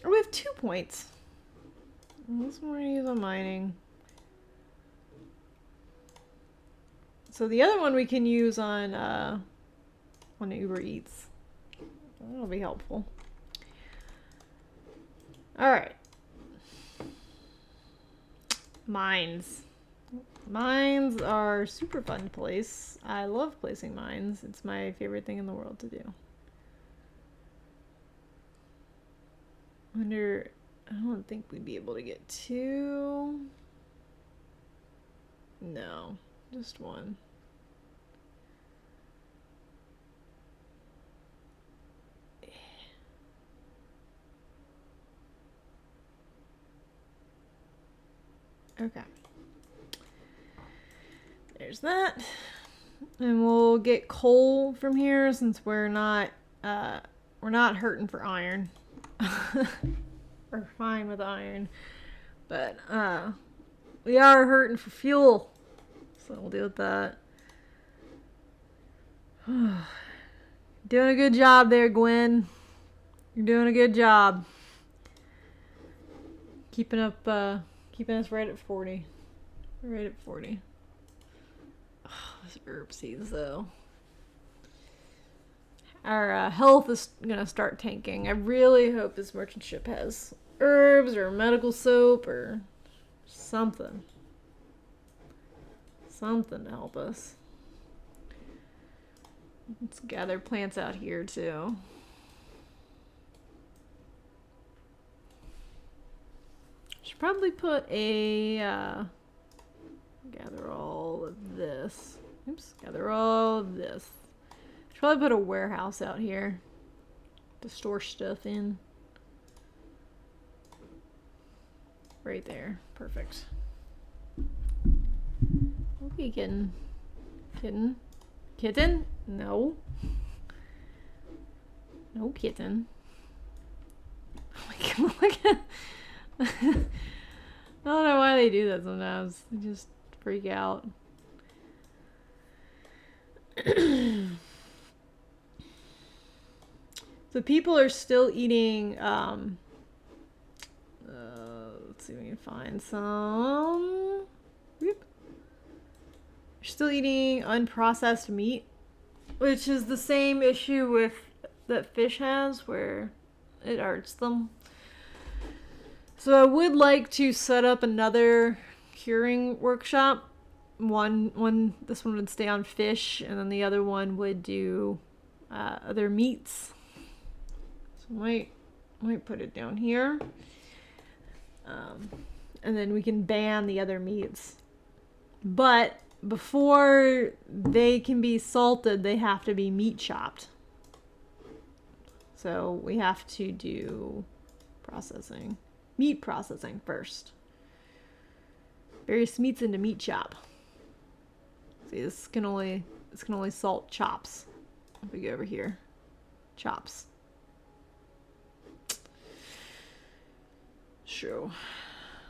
Oh, we have 2 points. This one we're gonna use on mining. So the other one we can use on Uber Eats. That'll be helpful. Alright. Mines. Mines are super fun to place. I love placing mines. It's my favorite thing in the world to do. I don't think we'd be able to get 2. No, just 1. Okay. There's that. And we'll get coal from here since we're not hurting for iron. We're fine with iron. But we are hurting for fuel. So we'll deal with that. Doing a good job there, Gwen. You're doing a good job. Keeping us right at 40. Right at 40. Oh, those herb seeds, though. Our health is gonna start tanking. I really hope this merchant ship has herbs or medical soap or something. Something to help us. Let's gather plants out here, too. Should probably put a gather all of this. Oops, gather all of this. Should probably put a warehouse out here to store stuff in. Right there. Perfect. Okay, kitten. Kitten? Kitten? No. No kitten. Oh my god, look at... I don't know why they do that sometimes. They just freak out. So people are still eating, let's see if we can find some. Whoop. They're still eating unprocessed meat, which is the same issue with that fish has, where it hurts them. So I would like to set up another curing workshop. This one would stay on fish, and then the other one would do other meats. So might put it down here, and then we can ban the other meats. But before they can be salted, they have to be meat chopped. So we have to do meat processing first. Various meats into meat chop. See, this can only salt chops. If we go over here, chops. Sure.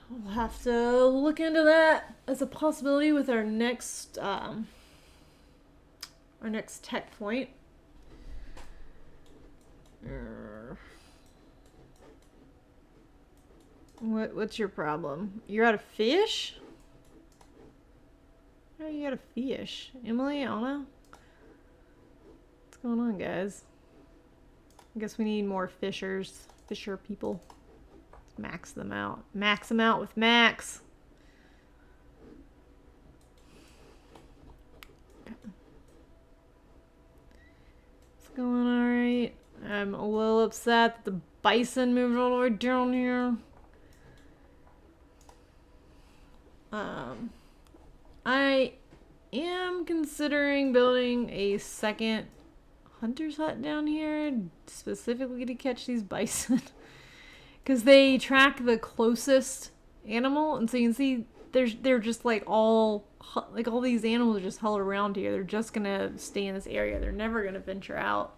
We'll have to look into that as a possibility with our next tech point. What's your problem? You're out of fish? How are you out of fish? Emily, Anna? What's going on, guys? I guess we need more fisher people. Max them out. Max them out with Max. It's going alright. I'm a little upset that the bison moved all the way down here. I am considering building a second hunter's hut down here specifically to catch these bison. Because they track the closest animal, and so you can see they're just like all these animals are just huddled around here. They're just gonna stay in this area. They're never gonna venture out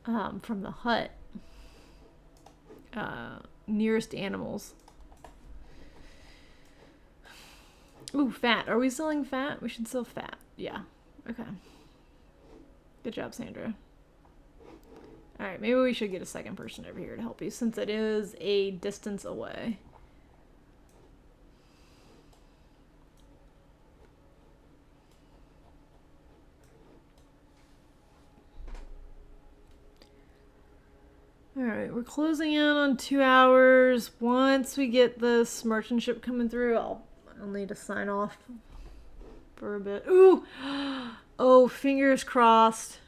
from the hut. Nearest animals. Ooh, fat. Are we selling fat? We should sell fat. Yeah. Okay. Good job, Sandra. Alright, maybe we should get a second person over here to help you, since it is a distance away. Alright, we're closing in on 2 hours. Once we get this merchant ship coming through, I'll need to sign off for a bit. Ooh! Oh, fingers crossed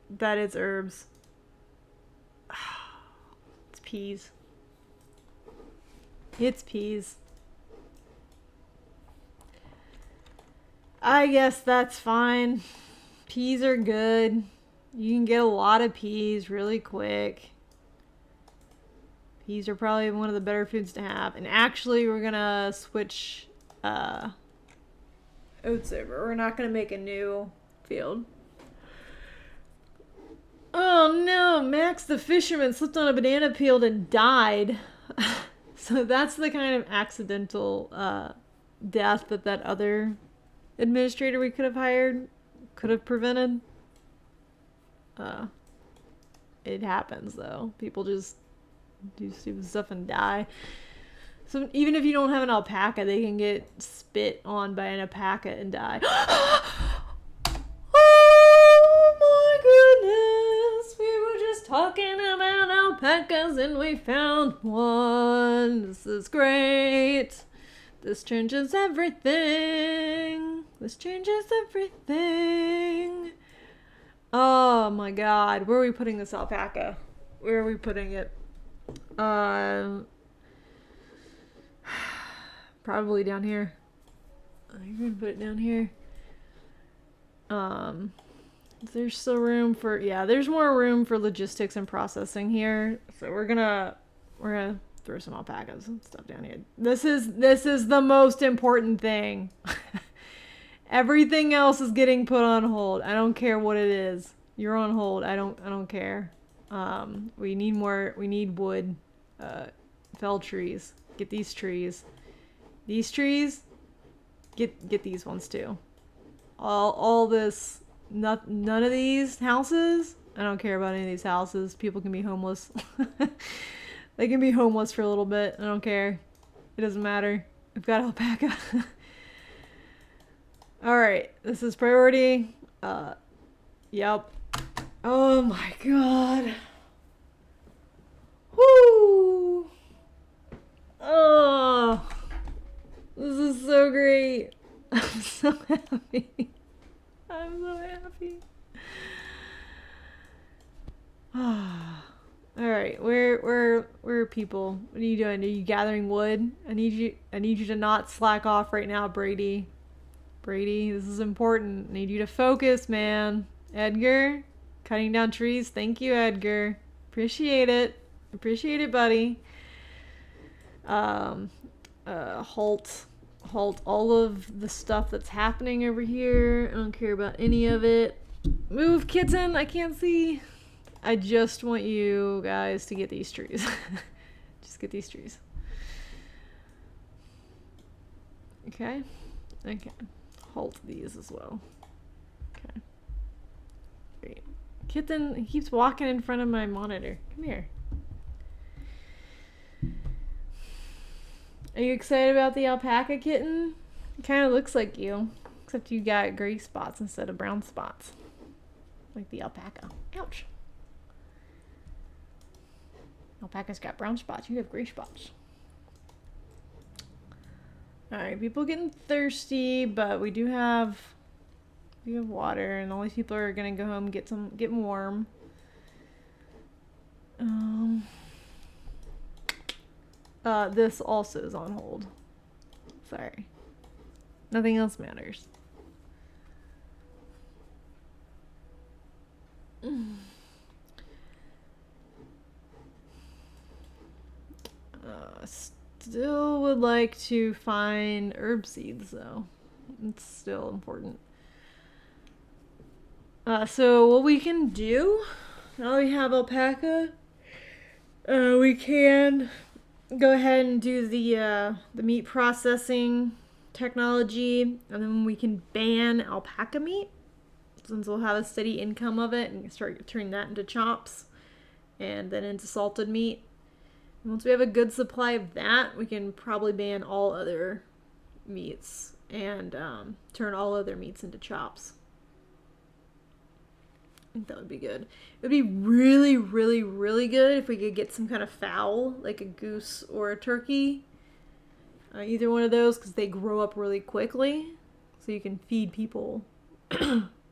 that it's herbs. It's peas. It's peas. I guess that's fine. Peas are good. You can get a lot of peas really quick. Peas are probably one of the better foods to have. And actually, we're gonna switch oats over. We're not gonna make a new field. Oh no, Max the fisherman slipped on a banana peel and died. So that's the kind of accidental death that other administrator we could have hired could have prevented. It happens though. People just do stupid stuff and die. So even if you don't have an alpaca, they can get spit on by an alpaca and die. Oh my goodness! We were just talking about alpacas and we found one. This is great. This changes everything. This changes everything. Oh my god. Where are we putting this alpaca? Where are we putting it? Probably down here. I'm gonna put it down here. There's still room for, yeah, there's more room for logistics and processing here. So we're gonna throw some alpacas and stuff down here. This is the most important thing. Everything else is getting put on hold. I don't care what it is. You're on hold. I don't care. We need wood. Fell trees. Get these trees. These trees, get these ones too. All this, none of these houses. I don't care about any of these houses. People can be homeless. They can be homeless for a little bit. I don't care. It doesn't matter. We've got alpaca. Alright, this is priority. Yep. Oh my god. Woo! Oh, this is so great. I'm so happy. I'm so happy. Alright, where are people? What are you doing? Are you gathering wood? I need you to not slack off right now, Brady. Brady, this is important. I need you to focus, man. Edgar, cutting down trees. Thank you, Edgar. Appreciate it. Appreciate it, buddy. Halt all of the stuff that's happening over here. I don't care about any of it. Move, kitten. I can't see. I just want you guys to get these trees. Just get these trees. Okay. Halt these as well. Okay. Great. Kitten keeps walking in front of my monitor. Come here. Are you excited about the alpaca, kitten? It kind of looks like you, except you got gray spots instead of brown spots. Like the alpaca. Ouch. Alpaca's got brown spots. You have gray spots. Alright, people getting thirsty, but we have water, and all these people are gonna go home and get warm. This also is on hold. Sorry. Nothing else matters. Still would like to find herb seeds, though. It's still important. So what we can do, now we have alpaca, we can go ahead and do the meat processing technology, and then we can ban alpaca meat, since we'll have a steady income of it, and start turning that into chops, and then into salted meat. Once we have a good supply of that, we can probably ban all other meats and turn all other meats into chops. I think that would be good. It would be really, really, really good if we could get some kind of fowl, like a goose or a turkey. Either one of those, because they grow up really quickly. So you can feed people,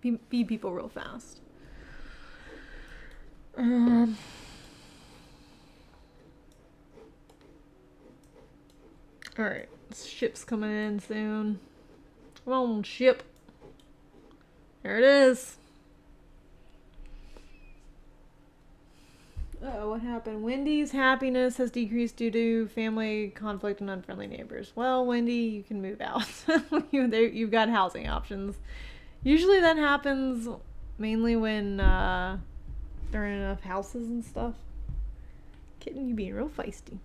feed people real fast. Alright, ship's coming in soon. Come on, ship. There it is. Uh-oh, what happened? Wendy's happiness has decreased due to family conflict and unfriendly neighbors. Well, Wendy, you can move out. You've got housing options. Usually that happens mainly when there aren't enough houses and stuff. Kitten, you being real feisty.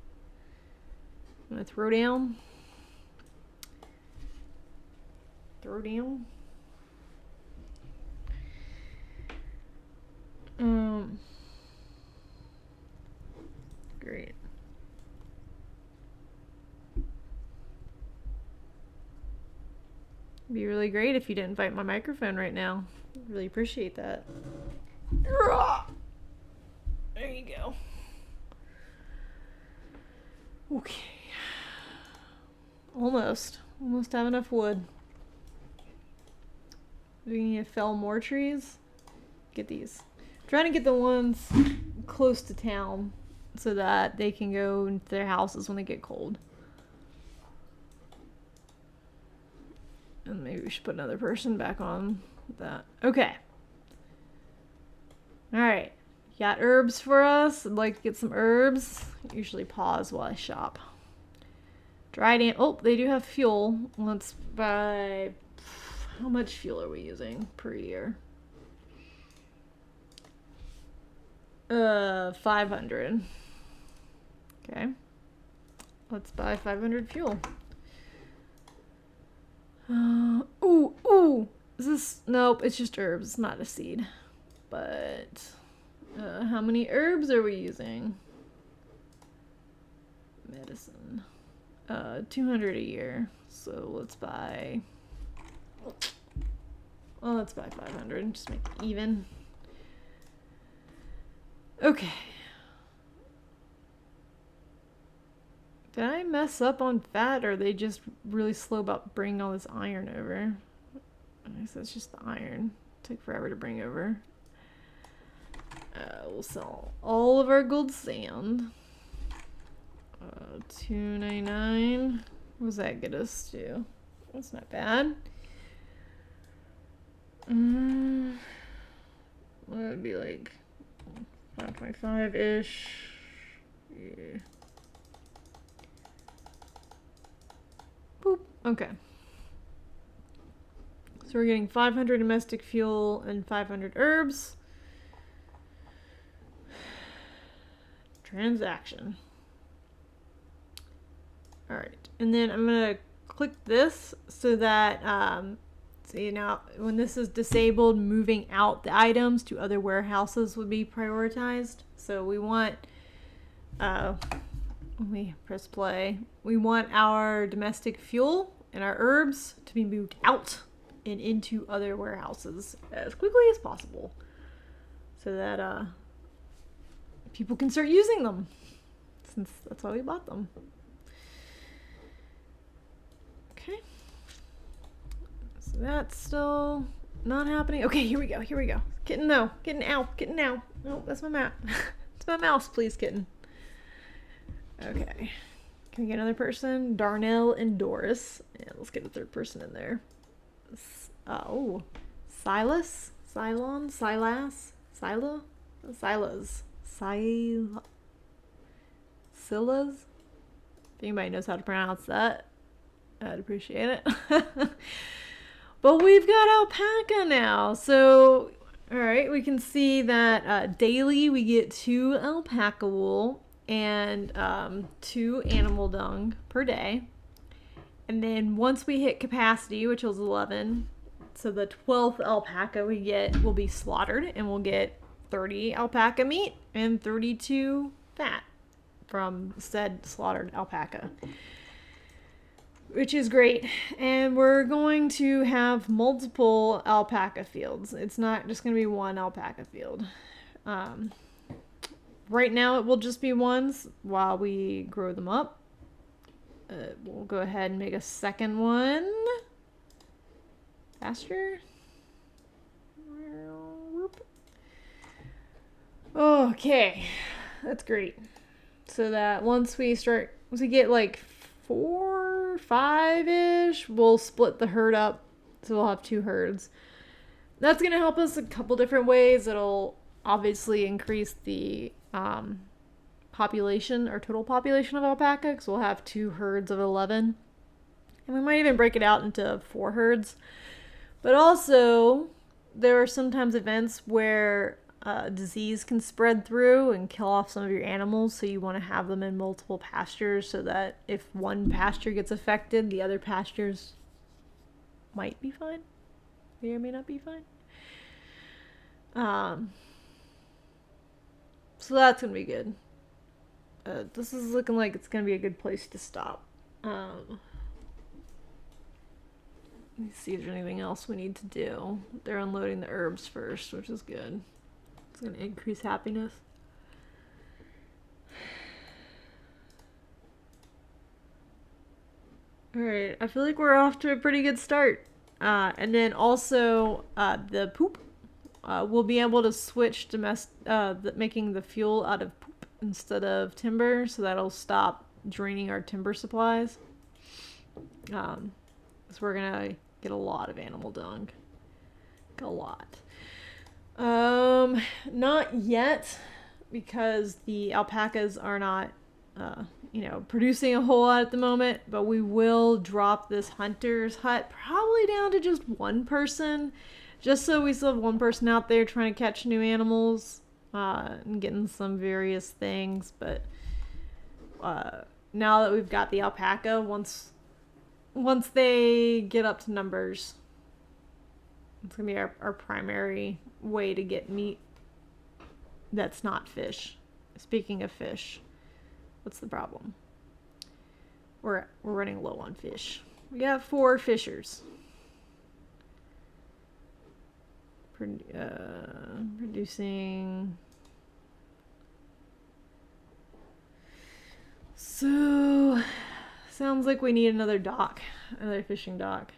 I'm gonna throw down. Throw down. Great. It'd be really great if you didn't bite my microphone right now. Really appreciate that. There you go. Okay. Almost have enough wood. Do we need to fell more trees? Get these. I'm trying to get the ones close to town so that they can go into their houses when they get cold. And maybe we should put another person back on that. Okay. Alright. Got herbs for us? I'd like to get some herbs. Usually pause while I shop. Dried ant. Oh, they do have fuel. Let's buy. How much fuel are we using per year? 500. Okay. Let's buy 500 fuel. Ooh. Is this? Nope, it's just herbs. It's not a seed. But, how many herbs are we using? Medicine. 200 a year. So let's buy... Well, let's buy 500. Just make it even. Okay. Did I mess up on fat, or are they just really slow about bringing all this iron over? I guess that's just the iron. Took forever to bring over. We'll sell all of our gold sand. $2.99. What does that get us to? That's not bad. What would it be like? 5.5-ish. Yeah. Boop. Okay. So we're getting 500 domestic fuel and 500 herbs. Transaction. Alright. And then I'm going to click this so that, see now, when this is disabled, moving out the items to other warehouses would be prioritized. So we want, when we press play, we want our domestic fuel and our herbs to be moved out and into other warehouses as quickly as possible so that people can start using them, since that's why we bought them. Okay. So that's still not happening. Okay, here we go. Kitten, no. Kitten, out. Kitten, now. No, that's my mouse. It's my mouse, please, kitten. Okay. Can we get another person? Darnell and Doris. Yeah, let's get a third person in there. Oh. Silas? Cylon? Silas? Sila? Silas. Silas? If anybody knows how to pronounce that, I'd appreciate it. But we've got alpaca now. So, alright, we can see that daily we get 2 alpaca wool and 2 animal dung per day. And then once we hit capacity, which was 11, so the 12th alpaca we get will be slaughtered, and we'll get 30 alpaca meat and 32 fat from said slaughtered alpaca, which is great. And we're going to have multiple alpaca fields. It's not just going to be one alpaca field. Right now it will just be ones while we grow them up. We'll go ahead and make a second one. Faster. Okay, that's great. So that once we get like 4, 5-ish, we'll split the herd up. So we'll have 2 herds. That's going to help us a couple different ways. It'll obviously increase the population, or total population of alpaca, because we'll have 2 herds of 11. And we might even break it out into 4 herds. But also, there are sometimes events where disease can spread through and kill off some of your animals, so you want to have them in multiple pastures so that if one pasture gets affected, the other pastures might be fine. May or may not be fine. So that's going to be good. This is looking like it's going to be a good place to stop. Let me see if there's anything else we need to do. They're unloading the herbs first, which is good. It's going to increase happiness. Alright, I feel like we're off to a pretty good start. And then also, the poop. We'll be able to switch to making the fuel out of poop instead of timber, so that'll stop draining our timber supplies. So we're going to get a lot of animal dung. A lot. Not yet, because the alpacas are not, producing a whole lot at the moment, but we will drop this hunter's hut probably down to just 1 person, just so we still have 1 person out there trying to catch new animals. and getting some various things, but now that we've got the alpaca, once they get up to numbers, it's gonna be our primary way to get meat that's not fish. Speaking of fish, what's the problem? We're running low on fish. We got 4 fishers. Producing. So, sounds like we need another dock, another fishing dock.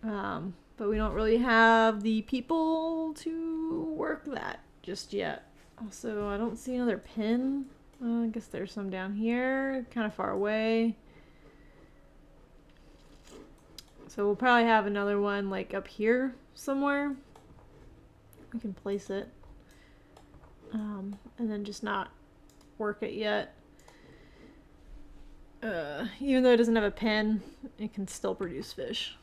But we don't really have the people to work that just yet. Also, I don't see another pin. I guess there's some down here, kind of far away. So we'll probably have another one like up here somewhere. We can place it. And then just not work it yet. Even though it doesn't have a pin, it can still produce fish.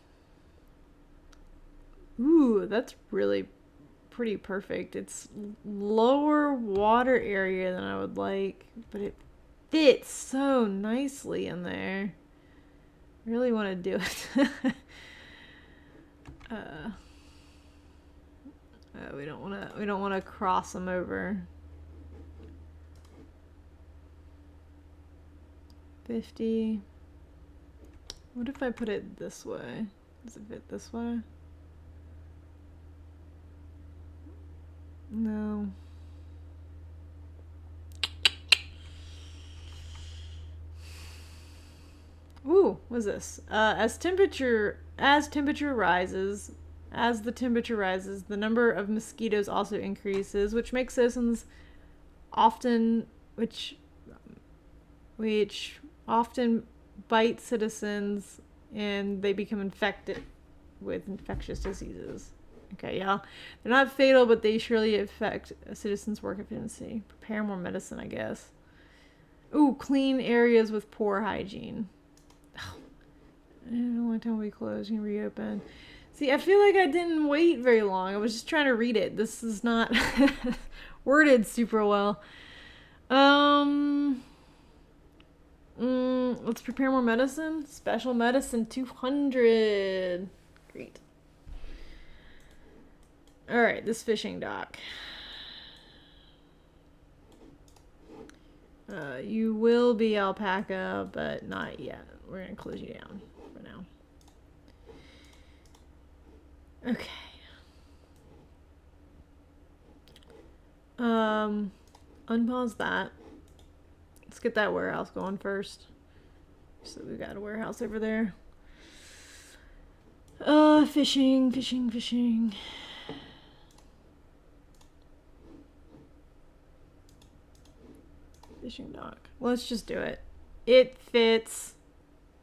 Ooh, that's really pretty perfect. It's lower water area than I would like, but it fits so nicely in there. I really want to do it. We don't want to cross them over. 50. What if I put it this way? Does it fit this way? No. Ooh, what's this? As the temperature rises, the number of mosquitoes also increases, which makes citizens which often bite citizens, and they become infected with infectious diseases. Okay, yeah. They're not fatal, but they surely affect a citizen's work efficiency. Prepare more medicine, I guess. Ooh, clean areas with poor hygiene. Oh, the only time we close, you can reopen. See, I feel like I didn't wait very long. I was just trying to read it. This is not worded super well. Let's prepare more medicine. Special medicine 200. Great. Alright, this fishing dock. You will be alpaca, but not yet. We're going to close you down for now. Okay. Unpause that. Let's get that warehouse going first. So we've got a warehouse over there. Fishing. Fishing dock. Let's just do it. It fits.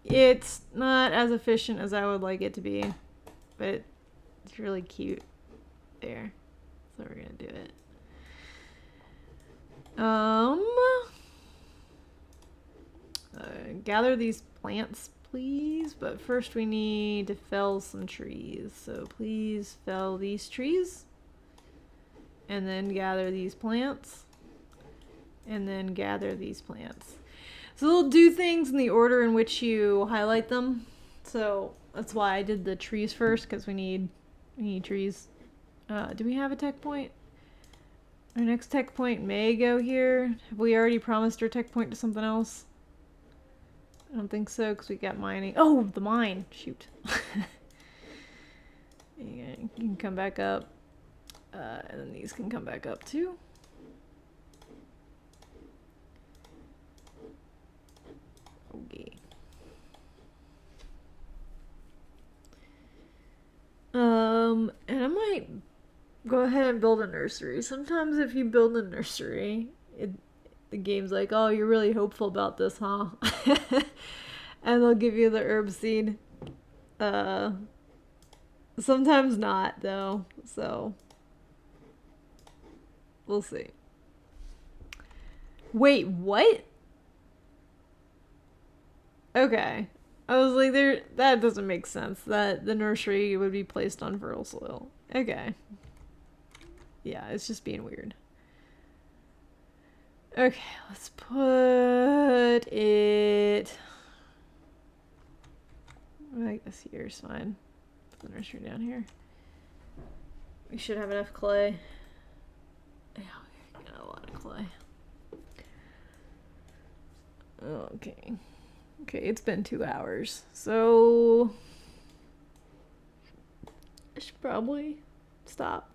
It's not as efficient as I would like it to be, but it's really cute there. So we're gonna do it. Gather these plants, please. But first we need to fell some trees. So please fell these trees. And then gather these plants. And then gather these plants. So they'll do things in the order in which you highlight them. So that's why I did the trees first, because we need trees. Do we have a tech point? Our next tech point may go here. Have we already promised our tech point to something else? I don't think so, because we got mining. Oh, the mine. Shoot. Yeah, you can come back up. And then these can come back up too. Okay. And I might go ahead and build a nursery. Sometimes if you build a nursery, the game's like, oh, you're really hopeful about this, huh? And they'll give you the herb seed. Sometimes not, though. So, we'll see. Wait, what? Okay. I was like, that doesn't make sense. That the nursery would be placed on fertile soil. Okay. Yeah, it's just being weird. Okay, let's put it... I guess here's fine. Put the nursery down here. We should have enough clay. Yeah, we got a lot of clay. Okay. Okay, it's been 2 hours. So I should probably stop.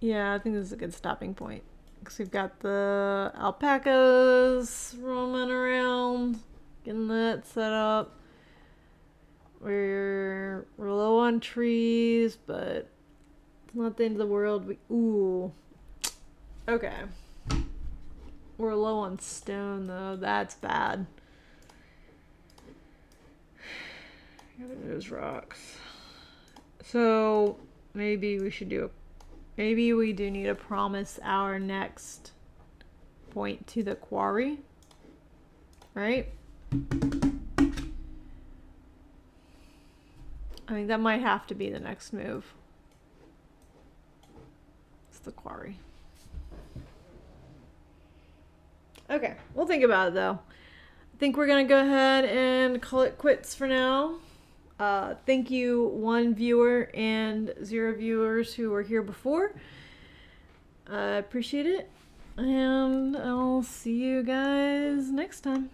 Yeah, I think this is a good stopping point. Because we've got the alpacas roaming around, getting that set up. We're low on trees, but it's not the end of the world. Ooh. Okay. We're low on stone, though. That's bad. Those rocks. So maybe we should do maybe we do need to promise our next point to the quarry, right? I think that might have to be the next move. It's the quarry. Okay, we'll think about it though. I think we're gonna go ahead and call it quits for now. Thank you 1 viewer and 0 viewers who were here before. I appreciate it. And I'll see you guys next time.